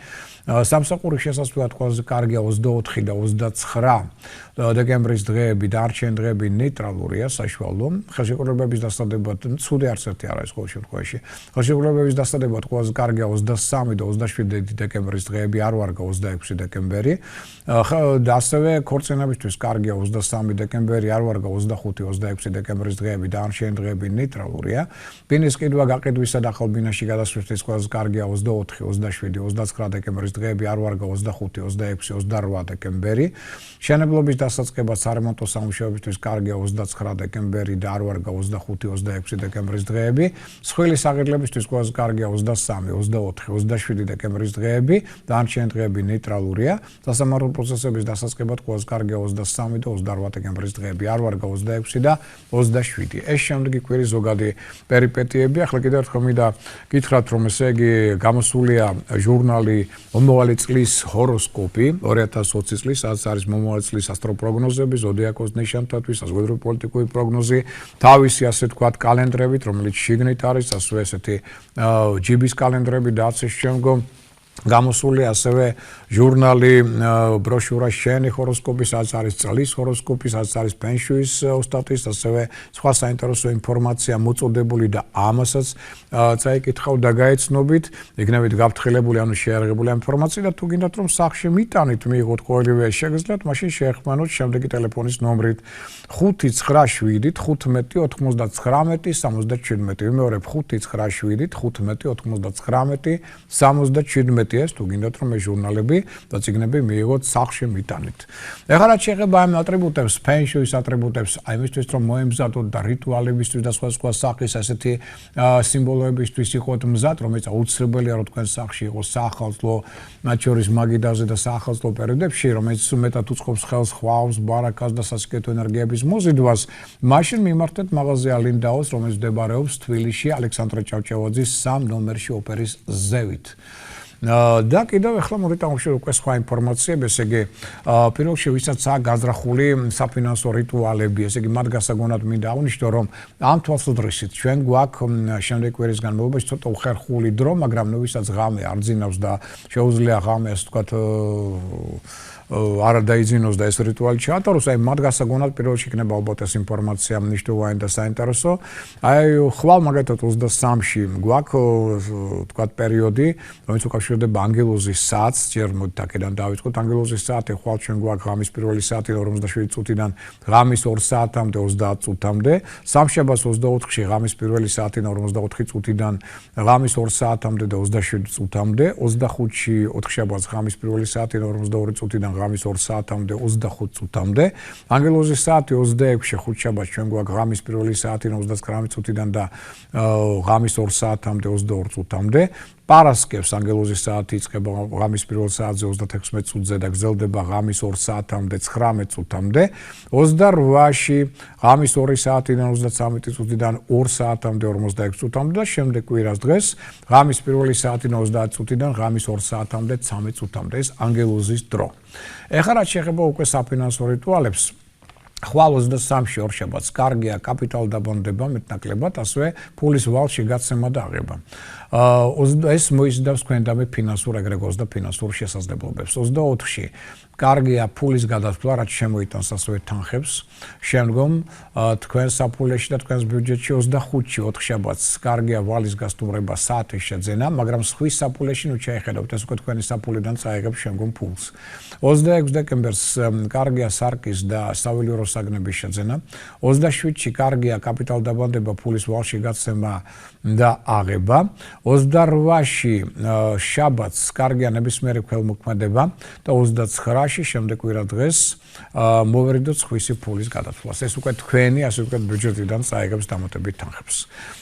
სამსახურის შესასვლელად ყველაზე კარგია 24 და 29 დეკემბრის დღეები, დარჩენ დღეები ნეიტრალურია, საშუალო. ხელშეკრულებების დასადებად ცუდი არც ერთი არ არის ყოველ შემთხვევაში. ხელშეკრულებების დასადებად ყველაზე კარგია 23 და 27 დეკემბრის დღეები, არ ვარგა 26 დეკემბერი. და ასევე ქორწინებისთვის კარგია 23 დეკემბერი, არ ვარგა 25-26 დეკემბრის დღეები, დარჩენ დღეები ნეიტრალურია. ბინის ყიდვა გაყიდვისა და ახალ ბინაში გადასვლისთვის ყველაზე კარგია 24, 27, 29 დეკემბრის დღეები, არ ვარგა 25, 26, 28 დეკემბერი. შენებლობის დასაწყებად სარემონტო სამუშაოებისთვის კარგია 29 დეკემბერი და არ ვარგა 25, 26 დეკემბრის დღეები. მსხვილი საღირლებისთვის ყველაზე კარგია 23, 24, 27 დეკემბრის დღეები, დარჩენ დღეები ნეიტრალურია. სასამართლო პროცესების დასაწყებად ყველაზე კარგია 23 და 28 დეკემბრის დღეები, არ ვარგა 26 და 27. ეს შემდეგი კვირის ზოგადი პერიპეტიები. ახლა კიდევ ერთხელ მინდა გითხრათ, რომ ესე იგი გამოსულია ჟურნალი მომავალი წლის ჰოროსკოპი 2020 წლის, სადაც არის მომავალი წლის ასტროპროგნოზები, ზოდიაკოს ნიშანთათვის, საზოგადოებრივი პოლიტიკური პროგნოზი, თავისი ასე ვთქვათ კალენდრებით, რომელიც შიგნით არის, ასევე ესეთი ჯიბის კალენდრები და ასე შემდგომ. გამოსული ასევე ჟურნალი ბროშურა შენი ჰოროსკოპი, სადაც არის წლის ჰოროსკოპი, სადაც არის ფენშუის ოსტატის, ასევე სხვა საინტერესო ინფორმაცია მოწოდებული და ამასაც წაიკითხავ და გაეცნობით, იქნებით გაფრთხილებული, ანუ შეერაღებული ინფორმაცია და თუ გინდათ რომ სახში მიტანით, მიიღოთ ყოველივე შეგიძლიათ, მაშინ შეეხმანოთ შემდეგი ტელეფონის ნომრით 597 15 99 77. ვიმეორებ 597 15 99 77. ეს თუ გინდათ რომ ეს ჟურნალები და წიგნები მიიღოთ სახში მიტანით. ეხლა რაც შეეხება ამ ატრიბუტებს, ფენშუის ატრიბუტებს, იმისთვის რომ მოემზადოთ და რიტუალებისთვის და სხვა სახის ასეთი სიმბოლოებისთვის იყოთ მზად, რომელიც აუცილებელია რომ თქვენ სახში იყოს საახალწლო, მათ შორის მაგიდაზე და საახალწლო პერიოდებში, რომელიც მეტად უწყობს ხელს ხვავს, ბარაკას და სასიკეთო ენერგიების მოზიდვას, მაშინ მიმართეთ მაღაზია ლინდაოს, რომელიც მდებარეობს თბილისში ალექსანდრე ჭავჭავაძის 3 ნომერში ოპერის ზევით. და კიდევ ახლა მოდით ამოვშოროთ უკვე სხვა ინფორმაციები, ესე იგი, პირველ რიგში ვისაც აქვს გაზრახული საფინანსო რიტუალები, ესე იგი, მათ გასაგონად მინდა აღნიშნო, რომ ამ თვალსაზრისით ჩვენ გვაქვს შემდეგ კვირის განმავლობაში ცოტა უხერხული დრო, მაგრამ ნუ ვისაც ღამე არ ძინავს და შეუძლია ღამე, ასე ვთქვათ, არ დაიძინოს და ეს რიტუალი ჩაატაროს, აი მათ გასაგონად პირველ რიგში იქნება ალბათ ეს ინფორმაცია მნიშვნელოვანი და საინტერესო. აი ხვალ მაგათად 23-ში გვაქვს ვთქვათ პერიოდი, რომელიც უკავშირდება ანგელოზის საათს, ჯერ მოდით აქედან დავიწყოთ. ანგელოზის საათი ხვალ ჩვენ გვაქვს ღამის პირველი საათი 47 წუთიდან ღამის 2 საათამდე 30 წუთამდე, სამშაბათს 24-ში ღამის პირველი საათი 44 წუთიდან ღამის 2 საათამდე და 27 წუთამდე, 25-ში ოთხშაბათს ღამის პირველი საათი 42 წუთიდან ღამის 2 საათამდე 25 წუთამდე. ანგელოზის საათი 26-ში ხუთშაბათს ჩვენ გვაქვს ღამის პირველი საათი 39 წუთიდან და ღამის 2 საათამდე 22 წუთამდე. პარასკევს ანგელოზის საათი იწყება ღამის პირველ საათზე 36 წუთზე და გრძელდება ღამის 2 საათამდე 19 წუთამდე. 28-ში ღამის 2 საათიდან 33 წუთიდან 2 საათამდე 46 წუთამდე და შემდეგ კვირას დღეს ღამის პირველი საათიდან 30 წუთიდან ღამის 2 საათამდე 13 წუთამდე. ეს ანგელოზის დრო. ეხლა რაც შეეხება უკვე საფინანსო რიტუალებს, ხვალ 23-ში ორშაბათს კარგია კაპიტალ დაბანდება მეტნაკლებად, ასევე ფულის ვალში გაცემა და აღება. ეს მოიზიდავს თქვენდამე ფინანსურ ეგრეგორს და ფინანსურ შესაძლებლობებს. 24-ში კარგია ფულის გადასვლა, რაც შემოიტანს ასევე თანხებს. შემდგომ თქვენ საფულეში და თქვენს ბიუჯეტში 25-ში ოთხშაბათს კარგია ვალის გასტუმრება, საათის შეძენა, მაგრამ სხვის საფულეში ნუ შეეხედავთ, ეს უკვე თქვენი საფულიდან წაიღებს შემდგომ ფულს. 26 დეკემბერს კარგია სარკის და საველიურო საგნების შეძენა. 27-ში კარგია კაპიტალ დაბანდება, ფულის ვალში გაცემა და აღება. 28-ში შაბათს კარგია ნებისმიერი ქველმოქმედება და 29-ში შემდეგ კვირა დღეს მოვერიდოთ სხვისი ფულის გადასვლას. ეს უკვე თქვენი, ასე ვთქვათ, ბიუჯეტიდან წაიღებს დამატებით თანხებს.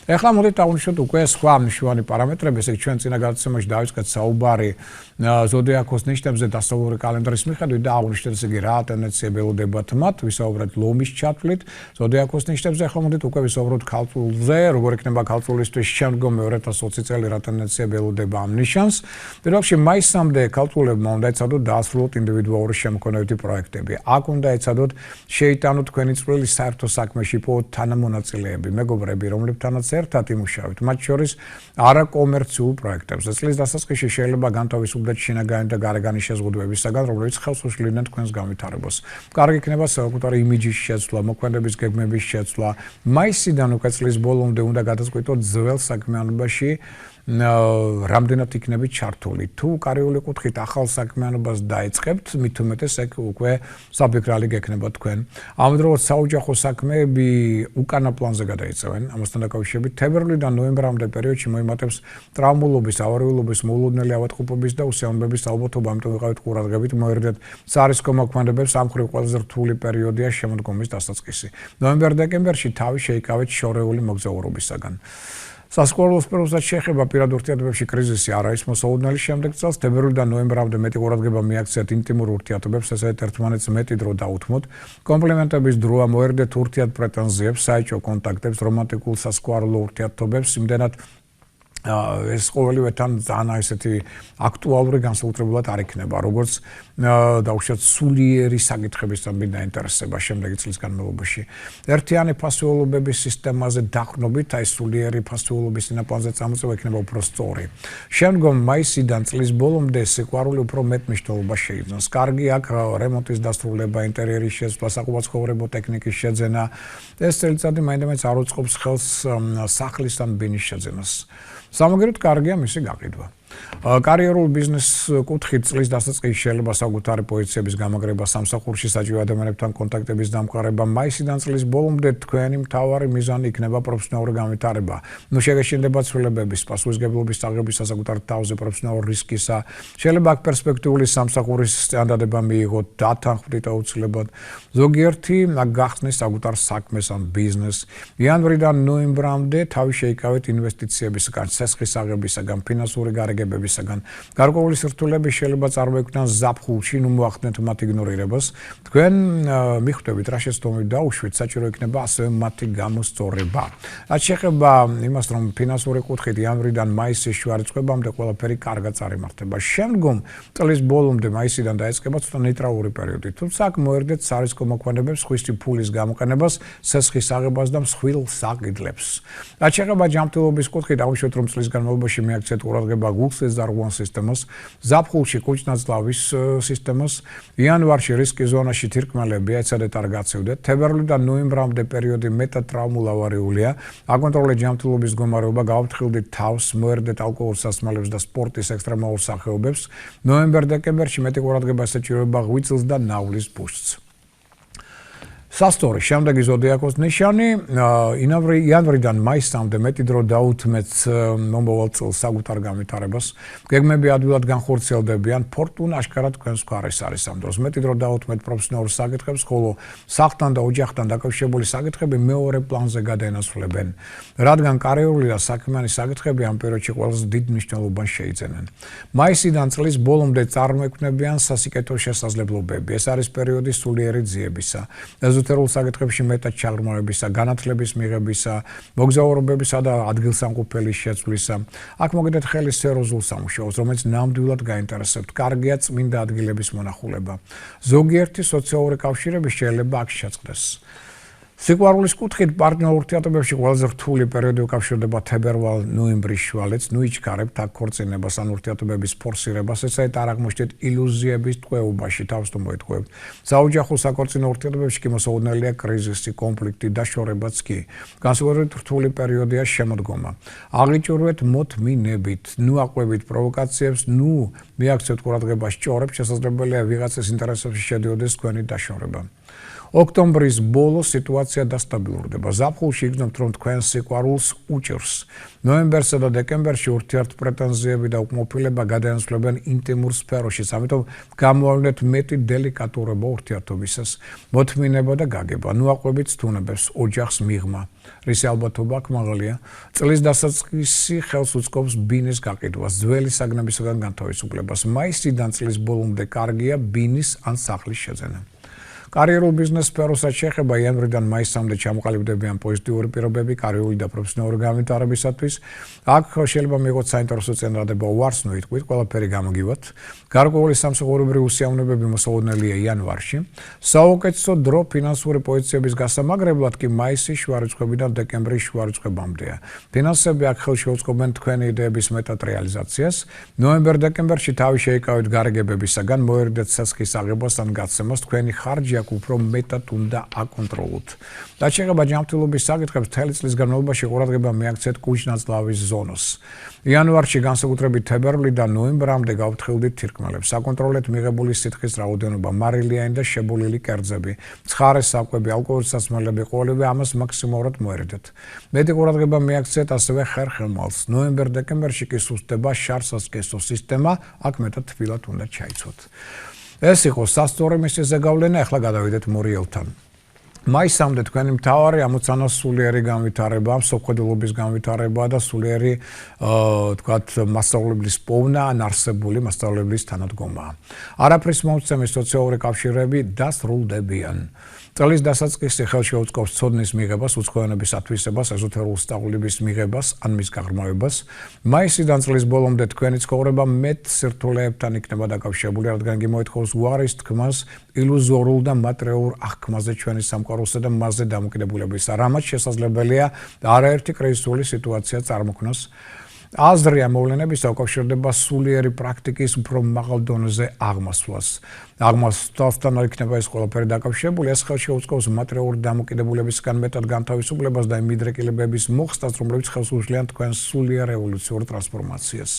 ეხლა მოდით აღვნიშნოთ უკვე სხვა მნიშვნელოვანი პარამეტრები, ესე იგი ჩვენ წინა გადაცემაში დავიწყეთ საუბარი ზოდიაქოს ნიშნებზე დასავლური კალენდარის მიხედვით და აღვნიშნეთ, ესე იგი, რა ტენდენციები ელოდებათ მათ, ვისაუბრეთ ლომის ჩათვლით, ზოდიაქოს ნიშნებზე, ახლა მოდით უკვე ვისაუბროთ ქალწულზე, როგორ იქნება ქალწულისთვის შემდგომ 2020 წელი რა ტენდენციები ელოდება ამ ნიშანს. პირველ რიგში მაისამდე ქალწულებმა უნდა ეცადოთ დაასრულოთ ინდივიდუალური შემოქმედებითი პროექტები. აქ უნდა ეცადოთ შეიტანოთ თქვენი წვლილი საერთო საქმეში პო თანამონაწილეები, მეგობრები, რომლებთანაც ერთად იმუშავეთ, მათ შორის არაკომერციულ პროექტებზე. წლის დასაწყისში შეიძლება განთავისუფლდეთ შინაგანი და გარეგანი შეზღუდვებისაგან, რომლებიც ხელს უშლიდნენ თქვენს განვითარებას. კარგი იქნება საკუთარი იმიჯის შეცვლა, მოქმედების გეგმების შეცვლა. მაისიდან უკვე წლის ბოლომდე უნდა გადაწყვიტოთ ძველ საქმიანობაში რამდენად იქნებით ჩართული. თუ კარიული კუთხით ახალ საქმიანობას დაიწყებთ, მით უმეტეს ეგ უკვე საფიქრალი გექნება თქვენ. ამავდროულად საოჯახო საქმეები უკანა პლანზე გადაიწევენ. ამასთან დაკავშირებით თებერვლიდან ნოემბრამდე პერიოდში მოიმატებს ტრავმულობის, ავარიულობის, მოულოდნელი ავადმყოფობის და უსიამოვნების ალბათობა, ამიტომ ვიყავით ყურადღებით, მოერიდეთ სარისკო მოქმედებებს, ამ მხრივ ყველაზე რთული პერიოდია შემოდგომის დასაწყისი. ნოემბერ-დეკემბერში თავი შეიკავეთ შორეული მოგზაურობისაგან. სასკოლო სფეროსაც შეეხება პირად ურთიერთობებში კრიზისი არ არის მოსაუდნელი შემდეგ წელს. თებერვლიდან ნოემბრამდე მეტი ყურადღება მიაქციათ ინტიმურ ურთიერთობებს, ესეც ერთმანეთს მეტი დრო დაუთმოთ. კომპლიმენტების დროა, მოერიდეთ ურთიერთ პრეტენზიებს, საეჭვო კონტაქტებს, რომანტიკულ სასკوارლო ურთიერთობებს, იმდენად ეს ყოველივეთან ძალიან ესეთი აქტუალური განსაკუთრებულად არ იქნება, როგორც დაუშვათ სულიერი საკითხებისთან მინდა ინტერესება შემდეგი წლის განმავლობაში. ერთიანი ფასეულობების სისტემაზე დაყრდნობით, აი სულიერი ფასეულობის სინაპანზე წამოწევა იქნება უფრო სწორი. შემდგომ მაისიდან წლის ბოლომდე სიყვარული უფრო მეტ მნიშვნელობას შეიძინოს. კარგი აქ რემონტის დასრულება, ინტერიერის შეცვლა, საყოველთაოდო ტექნიკის შეძენა. ეს წელიწადი მაინდამაინც არ უწყობს ხელს სახლის ან ბინის შეძენას. სამაგეროდ კარგია მისი გაყიდვა. კარიერულ ბიზნეს კუთხით წლის დასაწყისში შეიძლება საკუთარი პოზიციების გამაგრება, სამსახურში საჭირო ადამიანებთან კონტაქტების დამყარება. მაისიდან წლის ბოლომდე თქვენი მთავარი მიზანი იქნება პროფესიონალური განვითარება. ნუ შეგეშინდება ცვლილებების, პასუხისმგებლობის აღების საკუთარ თავზე, პროფესიონალური რისკისა. შეიძლება აქ პერსპექტიული სამსახურის სტანდარტება მიიღოთ, დათანხმდით აუცილებლად. ზოგიერთი გახსნის საკუთარ საქმეს ან ბიზნესს. იანვრიდან ნოემბრამდე თავი შეიკავეთ ინვესტიციებისგან, ცესხის აღებისაგან, ფინანსური გარეგანი გაგებებისაგან. გარკვეული სირთულეები შეიძლება წარმოიქმნას ზაფხულში, ნუ მოახდენთ მათ იგნორირებას. თქვენ მიხვდებით რა შეცდომით დაუშვით, საჭირო იქნება ასევე მათი გამოსწორება. რაც შეეხება იმას, რომ ფინანსური კუთხით იანვრიდან მაისის შუარიცხვებამდე ყველაფერი კარგად წარიმართება. შემდგომ წლის ბოლომდე მაისიდან დაიწყება ცოტა ნეიტრალური პერიოდი. თუმცა აქ მოერდეთ სარისკო მოქმედებებს, სხვისი ფულის გამოყენებას, სესხის აღებას და მსხვილ საყიდლებს. რაც შეეხება ჯანმრთელობის კუთხით, აღნიშნეთ, რომ წლის განმავლობაში მიაქცეთ ყურადღება გულსის ზარღვან სისტემას, ზაფხულში კუჭ-ნაწლავის სისტემას, იანვარში რისკის ზონაში თირკმელები ეცადეთ არ გაცივდეთ, თებერვლიდან ნოემბრამდე პერიოდი მეტად ტრავმულავარიულია, აკონტროლეთ ჯანმრთელობის მდგომარეობა, გავაფრთხილდით თავს, მოერდეთ ალკოჰოლს, სასმელებს და სპორტის ექსტრემალურ სახეობებს. ნოემბერ-დეკემბერში მეტი ყურადღება ესაჭიროება ღვიძლს და ნავლის ბუშტს. სასტორი შემდეგი ზოდიაქოს ნიშანი იანვრიდან მაისამდე მეტი დრო დაუთმეთ მომავალ წელს საკუთარ განვითარებას. გეგმები ადვილად განხორციელდებიან, ფორტუნა აშკარად თქვენს მხარეს არის ამ დროს. მეტი დრო დაუთმეთ პროფესიონალურ საკითხებს, ხოლო სახლთან და ოჯახთან დაკავშირებული საკითხები მეორე პლანზე გადაენაცვლებენ. რადგან კარიერული და საქმიანი საკითხები ამ პერიოდში ყველაზე დიდ მნიშვნელობას შეიძენენ. მაისიდან წლის ბოლომდე წარმოექმნებიან სასიკეთო შესაძლებლობები. ეს არის პერიოდი სულიერი ძიებისა. ეზოთერულ საკითხებში მეტად ჩაღრმავებისა, განათლების მიღებისა, მოგზაურობებისა და ადგილსამყოფელის შეცვლისა. აქ მოგდეთ ხელი სერიოზულ სამუშაოს, რომელიც ნამდვილად გაინტერესებთ. კარგია წმინდა ადგილების მონახულება. ზოგიერთი სოციალური კავშირები შეიძლება აქ შეწყდეს. სიყვარულის კუთხით პარტნიორულ ურთიერთობებში ყველაზე რთული პერიოდი უკავშირდება თებერვალ-ნოემბრის შუალედს. ნუ იჩქარებთ აქ ქორწინებას ან ურთიერთობების ფორსირებას, ეცადეთ არ აღმოჩნდეთ ილუზიების ტყვეობაში, თავს თუ მოეთხოვებთ. საოჯახო საქორწინო ურთიერთობებში კი მოსაოდნელია კრიზისი, კონფლიქტი, დაშორებაც კი. განსაკუთრებით რთული პერიოდია შემოდგომა. აღიჭურვეთ მოთმინებით, ნუ აყვებით პროვოკაციებს, ნუ მიაქცევთ ყურადღებას ჭორებს, შესაძლებელია ვიღაცის ინტერესებში შედიოდეს თქვენი დაშორება. ოქტომბრის ბოლოს სიტუაცია დასტაბილურდება. ზაფხულში იგრძნობთ, რომ თქვენ სიყვარულს უჭირს. ნოემბერსა და დეკემბერში ურთიერთპრეტენზიები და უკმოფილება გადაენაცვლებენ ინტიმურ სფეროშიც, ამიტომ გამოავლინეთ მეტი დელიკატურობა ურთიერთობისას, მოთმინება და გაგება. ნუ აყვებით სტუნებებს, ოჯახს მიღმა. რისი ალბათობა აქ მაღალია. წლის დასაწყისი ხელს უწყობს ბინის გაყიდვას, ძველი საგნებისაგან განთავისუფლებას. მაისიდან წლის ბოლომდე კარგია ბინის ან სახლის შეძენა. კარიერულ ბიზნეს სფეროსაც შეეხება იანვრიდან მაისამდე ჩამოყალიბდებიან პოზიტიური პირობები კარიერული და პროფესიონალური განვითარებისათვის. აქ შეიძლება მიიღოთ საინტერესო წინადადება უარს ნუ იტყვით, ყველაფერი გამოგივათ. გარკვეული სამსახურებრივი უსიამოვნებები მოსაოდნელია იანვარში. საუკეთესო დრო ფინანსური პოზიციების გასამაგრებლად კი მაისის შუარიცხვებიდან დეკემბრის შუარიცხვებამდეა. ფინანსები აქ ხელს შეუწყობენ თქვენი იდეების მეტად რეალიზაციას. ნოემბერ-დეკემბერში თავი შეიკავეთ გარიგებებისაგან, მოერდეთ სესხის აღებას ან გაცემას, თქვენი ხარჯი აქ უფრო მეტად უნდა აკონტროლოთ. რაც შეეხება ჯანმრთელობის საკითხებს, მთელი წლის განმავლობაში ყურადღება მიაქცეთ კუჭ-ნაწლავის ზონას. იანვარში განსაკუთრებით თებერვლიდან ნოემბრამდე გავფრთხილდით თირკმელებს. აკონტროლეთ მიღებული სითხის რაოდენობა, მარილიანი და შებოლილი კერძები, ცხარე საკვები, ალკოჰოლის სასმელები, ყოლები, ამას მაქსიმალურად მოერდეთ. მეტი ყურადღება მიაქცეთ ასევე ხერხემალს. ნოემბერ-დეკემბერში კი სუსტდება შარსასკესო სისტემა, აქ მეტად თბილად უნდა ჩაიცვათ. ეს იყო სასტორი მისი ზეგავლენა, ახლა გადავიდეთ მორიელთან. მაისამდე თქვენი მთავარი ამოცანა სულიერი განვითარება, მსოფლმხედველობის განვითარება და სულიერი თქვათ მასშტაბების პოვნა ან არსებული მასშტაბების თანადგომაა. არაფრის მომცემი სოციალური კავშირები დასრულდებიან. წლის დასაწყისი ხელს შეუწყობს ცოდნის მიღებას, უცხოენების ათვისებას, ეზოთერულ სწავლების მიღებას ან მის გაღრმავებას. მაისიდან წლის ბოლომდე თქვენი ცხოვრება მეტ სირთულეებთან იქნება დაკავშირებული, რადგან იგი მოითხოვს უარის თქმას ილუზორულ და მატერიალურ აღქმაზე ჩვენი სამყაროსა და მასზე დამოკიდებულებისა, რამაც შესაძლებელია არაერთი კრიზისული სიტუაცია წარმოქმნას. აზრი ამ მოვლენებისა უკავშირდება სულიერი პრაქტიკის უფრო მაღალ დონეზე აღმასვლას. აღმასვლასთან იქნება ეს ყველაფერი დაკავშირებული, ეს ხელს შეუწყობს მატერიალური დამოკიდებულებისგან მეტად განთავისუფლებას და იმ მიდრეკილებების მოხსნას, რომლებიც ხელს უშლიან თქვენს სულიერ ევოლუციურ ტრანსფორმაციას.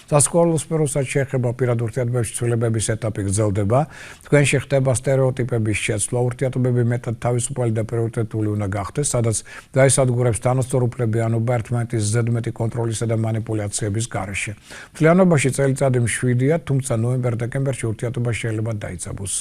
სასკოლო სფეროსაც შეეხება პირად ურთიერთობებში ცვლილებების ეტაპი გრძელდება. თქვენში ხდება სტერეოტიპების შეცვლა, ურთიერთობები მეტად თავისუფალი და პრიორიტეტული უნდა გახდეს, სადაც დაესადგურებს თანასწორუფლებიანობა, ერთმანეთის ზედმეტი კონტროლისა და манипуляციების გარეშე. მთლიანობაში წელიწადი მშვიდია, თუმცა ნოემბერ-დეკემბერში ურთიერთობა შეიძლება დაიძაბოს.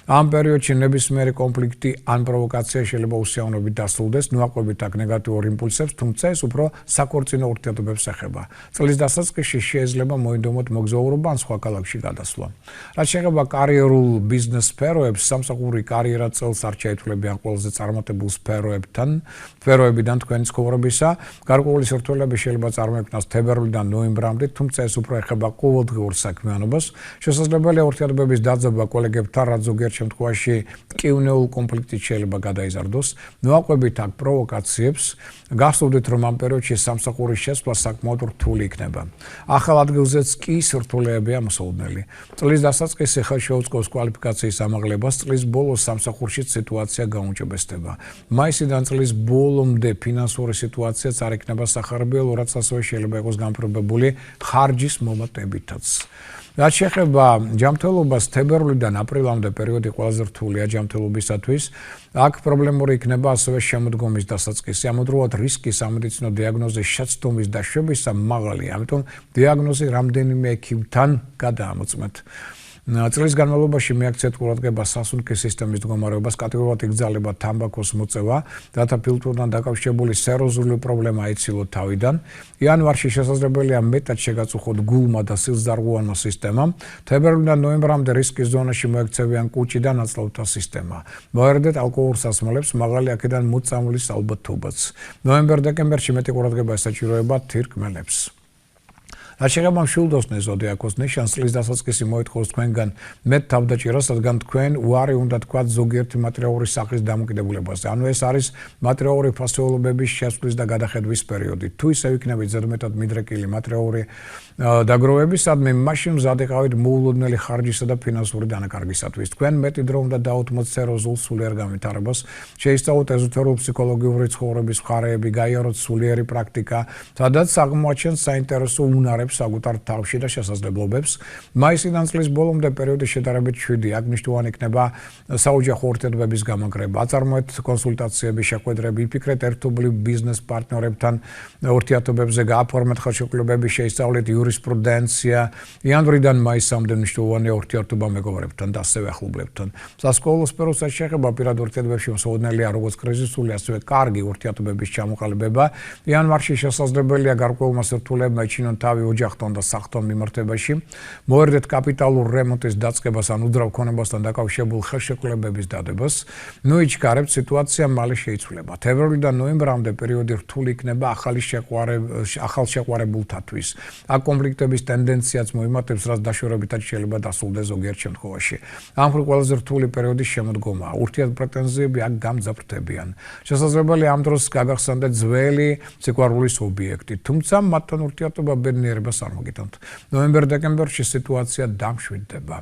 ამ პერიოდში ნებისმიერი კონფლიქტი ან პროვოკაცია შეიძლება უსიამოვნებით დასრულდეს, ნუაკვებით აქ ნეგატიურ იმპულსებს, თუმცა ეს უფრო საქორწინო ურთიერთობებს ეხება. წლის დასაწყისში შეიძლება მოინდომოთ მოგზაურობა ან სხვა ქალაქში გადასვლა. რაც შეეხება კარიერულ ბიზნეს სფეროებს, სამსახური კარიერა წელს არ ჩაითვლებიან ყველაზე წარმატებულ სფეროებიდან თქვენი ცხოვრებისა. გარკვეული სირთულეები შეიძლება წარმოიქმნას თებერვლიდან ნოემბრამდე, თუმცა ეს უფრო ეხება ყოველდღიურ საქმიანობას. შესაძლებელია ურთიერთობების დაძაბვა კოლეგებთან, რაც ზოგიერთ შემთხვევაში ტკივნეულ კონფლიქტით შეიძლება გადაიზარდოს. ნუაკვებით აქ პროვოკაციებს. გახსოვდეთ, რომ ამ პერიოდში სამსახურის შესვლა საკმაოდ რთული იქნება. ახალ ადგილზეც კი სირთულეებია მოსაოდნელი. წლის დასაწყისი ხელს შეუწყობს კვალიფიკაციის ამაღლებას, წლის ბოლოს სამსახურში სიტუაცია გაუმჯობესდება. მაისიდან წლის ბოლომდე ფინანსური სიტუაციაც არ იქნება სახარბიელო, რაც ასევე შეიძლება იყოს განპირობებული ხარჯის მომატებითაც. რაც შეეხება ჯანმრთელობას, თებერვლიდან აპრილამდე პერიოდი ყველაზე რთულია ჯანმრთელობისათვის. აქ პრობლემური იქნება ასევე შემოდგომის დასაწყისი. ამავდროულად რისკი სამედიცინო დიაგნოზის შეცდომის დაშვებისა მაღალია, ამიტომ დიაგნოზი რამდენიმე ექიმთან გადაამოწმეთ. წლის განმავლობაში მიაქციეთ ყურადღება სასუნთქი სისტემის მდგომარეობას, კატეგორიულად იგზავნება თამბაქოს მოწევა, რათა ფილტრთან დაკავშირებული სეროზული პრობლემა აიცილოთ თავიდან. იანვარში შესაძლებელია მეტად შეგაწუხოთ გულმა და სილზარღვანმა სისტემამ. თებერვლიდან ნოემბრამდე რისკის ზონაში მოექცევიან კუჭი და ნაწლავთა სისტემა. მოერდეთ ალკოჰოლურ სასმელებს, მაღალი აქედან მოწამვლის ალბათობაც. ნოემბერ-დეკემბერში მეტი ყურადღება ესაჭიროება თირკმელებს. რაც შეეხება მშვილდოსნეს ზოდიაქოს ნიშანს, წლის დასაწყისი მოითხოვს თქვენგან მეტ თავდაჭერას, რადგან თქვენ უარი უნდა თქვათ ზოგიერთი მატერიალური სახის დამოკიდებულებაზე. ანუ ეს არის მატერიალური ფასეულობების შესვლის და გადახედვის პერიოდი. თუ ისევ იქნებით ზედმეტად მიდრეკილი მატერიალური დაგროვები, სადმე მაშინ მზად იყავით მოულოდნელი ხარჯისა და ფინანსური დანაკარგისათვის. თქვენ მეტი დრო უნდა დაუთმოთ სეროზულ სულიერ განვითარებას, შეისწავლოთ ეზოთერულ ფსიქოლოგიური ცხოვრების მხარეები, გაიაროთ სულიერი პრაქტიკა, სადაც აღმოაჩენთ საინტერესო უნარებს საკუთარ თავში და შესაძლებლობებს. მაისიდან წლის ბოლომდე პერიოდი შედარებით მშვიდი. აქ მნიშვნელოვანი იქნება საოჯახო ურთიერთობების გამაგრება. აწარმოეთ კონსულტაციები, შეხვედრები, იფიქრეთ ერთობლივ ბიზნეს პარტნიორებთან ურთიერთობებზე, გააფორმეთ ხელშეკრულებები, შეისწავლეთ იურისპრუდენცია. იანვრიდან მაისამდე მნიშვნელოვანია ურთიერთობა მეგობრებთან და ასევე ახლობლებთან. სასკოლო სფეროსაც შეეხება პირად ურთიერთობებში მოსაოდნელია როგორც კრიზისული, ასევე კარგი ურთიერთობების ჩამოყალიბება. იანვარში შესაძლებელია გარკვეულმა სირთულეებმა ეჩინონ თავი ოჯახთან და სახლთან მიმართებაში. მოერდეთ კაპიტალურ რემონტის დაწყებას ან უძრავ ქონებასთან დაკავშირებულ ხელშეკრულებების დადებას. ნუიჩქარებთ, სიტუაცია მალე შეიცვლება. თებერვლიდან ნოემბრამდე პერიოდი რთული იქნება ახალ შეყვარებულთათვის. აქ კონფლიქტების ტენდენციაც მოიმატებს, რაც დაშორებითაც შეიძლება დასრულდეს ზოგიერთ შემთხვევაში. ამ მხრივ ყველაზე რთული პერიოდის შემოდგომაა. ურთიერთპრეტენზიები აქ გამძაფრდებიან. შესაძლებელია ამ დროს გაგახსენდეთ ძველი სიყვარულის ობიექტი, თუმცა მათთან ურთიერთობა ბედნიერებას არ მოგიტანთ. ნოემბერ-დეკემბერში სიტუაცია დამშვიდდება.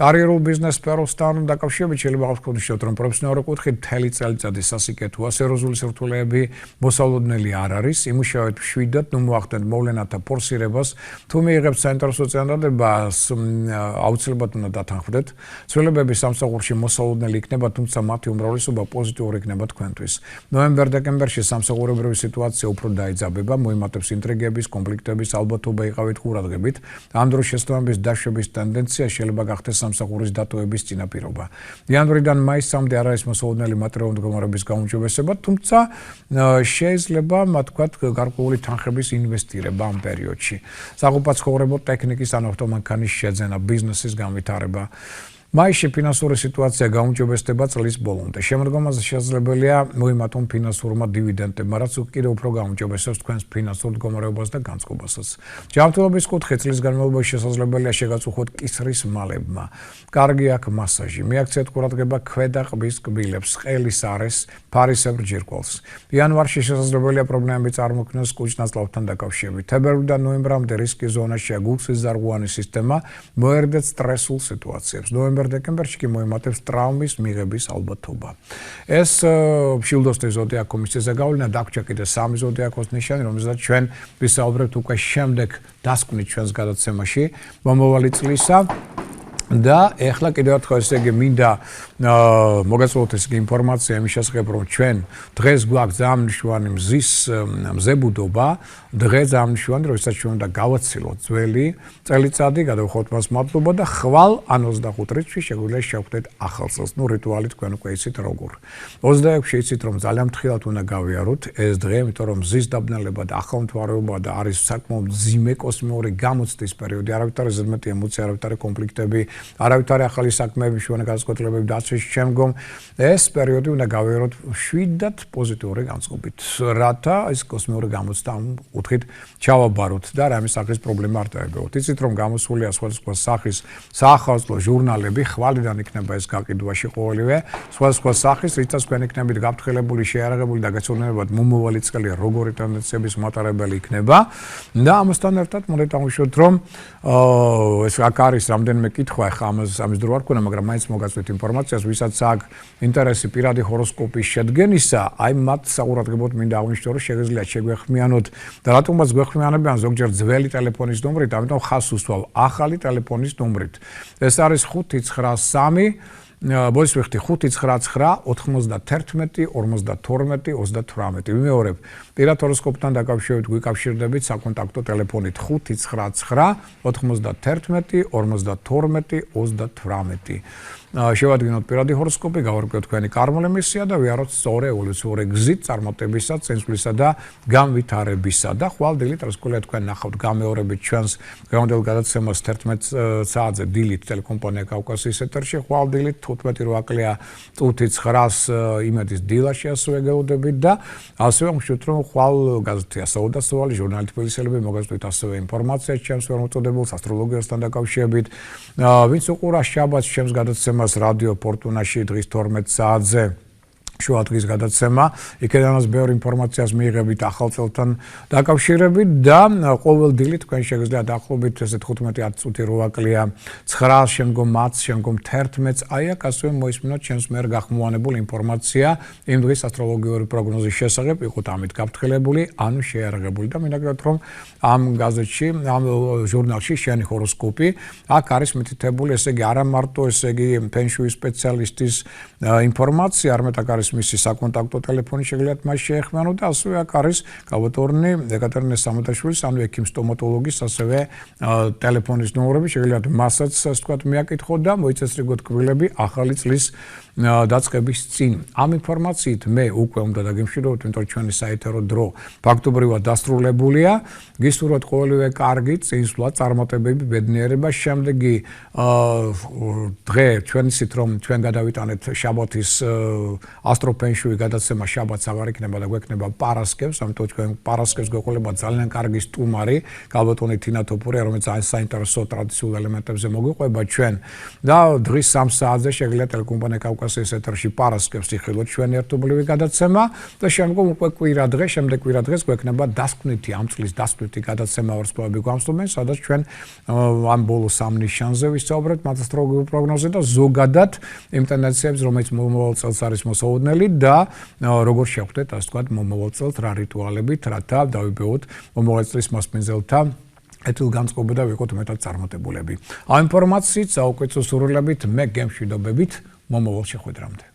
კარიერულ ბიზნეს სფეროსთან დაკავშირებით შეიძლება გავხსნათ, რომ პროფესიონალური კუთხით მთელი წელიწადი სასიკეთოა, სერიოზული სირთულეები მოსალოდნელი არ არის. იმუშავეთ მშვიდად, ნუ მოახდენთ მოვლენათა ფორსირებას. თუ მიიღებთ საინტერესო წინადადებას, აუცილებლად უნდა დათანხმდეთ. ცვლილებები სამსახურში მოსალოდნელი იქნება, თუმცა მათი უმრავლესობა პოზიტიური იქნება თქვენთვის. ნოემბერ-დეკემბერში სამსახურებრივი სიტუაცია უფრო დაიძაბება, მოიმატებს ინტრიგების, კონფლიქტების ალბათობა იყავით ყურადღებით. ამ დროს შეცდომების დაშვების ტენდენცია შეიძლება გახდეს სამსახურის დატოვების წინაპირობა. იანვრიდან მაისამდე არ არის მოსაოდნელი მატერიალური მდგომარეობის გაუმჯობესება, თუმცა შეიძლება მათ ვთქვათ გარკვეული თანხების ინვესტირება ამ პერიოდში. საყოფაცხოვრებო ტექნიკის ან ავტომანქანის შეძენა, ბიზნესის განვითარება. მაისში ფინანსური სიტუაცია გაუმჯობესდება წლის ბოლომდე. შემოდგომაზე შესაძლებელია მოიმატონ ფინანსურმა დივიდენდებმა, რაც კიდევ უფრო გაუმჯობესებს თქვენს ფინანსურ მდგომარეობას და განწყობასაც. ჯანმრთელობის კუთხით წლის განმავლობაში შესაძლებელია შეგაწუხოთ კისრის მალებმა. კარგი აქ მასაჟი. მიაქციეთ ყურადღება ქვედა ყბის კბილებს, ყელის არეს, ფარისებრ ჯირკვალს. იანვარში შესაძლებელია პრობლემები წარმოქმნას კუჭ-ნაწლავთან დაკავშირებით. თებერვლიდან ნოემბრამდე რისკის ზონაშია გულ-სიზარღვანი სისტემა, მოერდეთ სტრესულ სიტუაციებს. ნოემბერ-დეკემბერში კი მოიმატებს ტრაუმის მიღების ალბათობა. ეს მშვილდოსნის ზოდიაქოს მისცეს გავლენა დაგვრჩა კიდე 3 ზოდიაქოს ნიშანი, რომელზეც ჩვენ ვისაუბრებთ უკვე შემდეგ დასკვნით ჩვენს გადაცემაში მომავალი წლისა. და ეხლა კიდევ ერთხელ ესე იგი მინდა მოგაწოდოთ ეს ინფორმაცია იმის შესახებ რომ ჩვენ დღეს გვაქვს ძალიან მნიშვნელოვანი მზის მზებუდობა დღე ძალიან მნიშვნელოვანი როდესაც ჩვენ უნდა გავაცილოთ ძველი წელიწადი გადავხოთ მას მადლობა და ხვალ ან 25 რიცხვი შეგვიძლია შევხვდეთ ახალ წელს ნუ რიტუალი თქვენ უკვე იცით როგორ 26-ში იცით რომ ძალიან ფრთხილად უნდა გავიაროთ ეს დღე იმიტომ რომ მზის დაბნელება და ახალმთვარეობა და არის საკმაოდ მძიმე კოსმიური გამოცდის პერიოდი არავითარი ზედმეტი ემოცია არავითარი კონფლიქტები არავითარი ახალი საქმეები შუა განსაკუთრებები დაცვის შემდგომ ეს პერიოდი უნდა გავიაროთ შვიდად პოზიტიური განწყობით რათა ეს კოსმიური გამოცდა უთხით ჩავაბაროთ და რამის სახის პრობლემა არ დაებევოთ იცით რომ გამოსულია სხვადასხვა სახის საახალწლო ჟურნალები ხვალიდან იქნება ეს გაყიდვაში ყოველივე სხვადასხვა სახის რითაც თქვენ იქნებით გაფრთხილებული შეიარაღებული და გაცნობიერებად მომავალი წელი როგორი ტენდენციების მატარებელი იქნება და ამასთან ერთად მოდით დავუშვათ რომ ეს აქ არის რამდენიმე კითხვა ახლა ამის დრო არ ქონა მაგრამ მაინც მოგაწვით ინფორმაციას ვისაც აქვს ინტერესი პირადი ჰოროსკოპის შედგენისა აი მათ საყურადღებოდ მინდა აღნიშნო რომ შეგიძლიათ შეგვეხმიანოთ და რატომაც გვეხმიანებიან ზოგჯერ ძველი ტელეფონის ნომრით ამიტომ ხას უსვავ ახალი ტელეფონის ნომრით ეს არის 593 ბოის ვიხდი 599 91 52 38 ვიმეორებ პირად ჰოროსკოპთან დაკავშირებით გვიკავშირდებით საკონტაქტო ტელეფონით 599 91 52 38 შევადგინოთ პირადი ჰოროსკოპი, გავარკვიოთ თქვენი კარმული მისია და ვიაროთ სწორი ევოლუციური გზით წარმატებისა, წინსვლისა და განვითარებისა და ხვალ დილით რასკვლელია თქვენ ნახავთ გამეორებით ჩვენს დღევანდელ გადაცემას 11 საათზე დილით ტელეკომპანია კავკასიის ეთერში, ხვალ დილით 15:08 წუთით 9-ს იმედის დილაში ასევე გეუდებით და ასევე მშვიდობთ რომ ხვალ გაზეთი ასაუდასოვალი ჟურნალი თბილისელები მოგაწვით ასევე ინფორმაცია ჩემს ვერმოწოდებულს ასტროლოგიასთან დაკავშირებით ვინც უყურა შაბათს ჩემს გადაცემას რადიო ფორტუნაში დღის 12 საათზე შუა დღის გადაცემა იქედანაც ბევრი ინფორმაციას მიიღებით ახალ წელთან დაკავშირებით და ყოველ დილით თქვენ შეგიძლიათ ახლობით ესე 15-10 წუთი 8-ია 9 შემდგომ 10 შემდგომ 11 აი აქ ასევე მოისმინოთ ჩემს მიერ გახმოვანებულ ინფორმაცია იმ დღის ასტროლოგიური პროგნოზის შესახებ იყოთ ამით გაფრთხილებული ანუ შეიარაღებული და მინდა გითხრათ რომ ამ გაზეთში ამ ჟურნალში შენი ჰოროსკოპი აქ არის მითითებული ესე იგი არა მარტო ესე იგი ფენშუის სპეციალისტის ინფორმაცია არამედ აქ არის მისი საკონტაქტო ტელეფონი შეგიძლიათ მას შეეხმიანოთ და ასევე აქ არის კავატორნი ეკატერინე სამონტაშვილის ანუ ექიმ სტომატოლოგის ასევე ტელეფონის ნომრები შეგიძლიათ მასაც ასე ვთქვათ მიაკითხოთ და მოიწესრიგოთ კბილები ახალი წლის დაწყების წინ ამ ინფორმაციით მე უკვე უნდა დაგემშვიდობოთ იმიტომ ჩვენი საეთერო დრო ფაქტობრივად დასრულებულია გისურვებთ ყოველივე კარგი წინსვლა წარმატებები ბედნიერება შემდეგი დღე ჩვენ ისეთ რომ ჩვენ გადავიტანეთ შაბათის ასტროფენშუი გადაცემა შაბათს აღარ იქნება და გვექნება პარასკევს ამიტომ ჩვენ პარასკევს გვეყოლება ძალიან კარგი სტუმარი კალბატონი თინა თოფურია რომელიც ძალიან საინტერესო ტრადიციულ ელემენტებზე მოგვიყვება ჩვენ და დღის 3 საათზე შეგიძლიათ ტელეკომპანია კავკასიის ეთერში პარასკევს იხილოთ ჩვენი ერთობლივი გადაცემა და შემდგომ უკვე კვირა დღე შემდეგ კვირა დღეს გვექნება დასკვნითი ამ წლის დასკვნითი გადაცემა ვარსკვლავები გვამცნობენ სადაც ჩვენ ამ ბოლო 3 ნიშანზე ვისაუბრებთ მათ ასტროლოგიურ პროგნოზზე და ზოგადად იმ ტენდენციებს რომელიც მომავალ წელს არის მოსაოდნელი და როგორ შევხვდეთ ასე ვთქვათ მომავალ წელს რა რიტუალებით რათა დავიბეოთ მომავალ წლის მასპინძელთა ეთილგანწყობა და ვიყოთ მეტად წარმატებულები ამ ინფორმაციით საუკეთესო სურვილებით მე გემშვიდობებით მომავალ შეხვედრამდე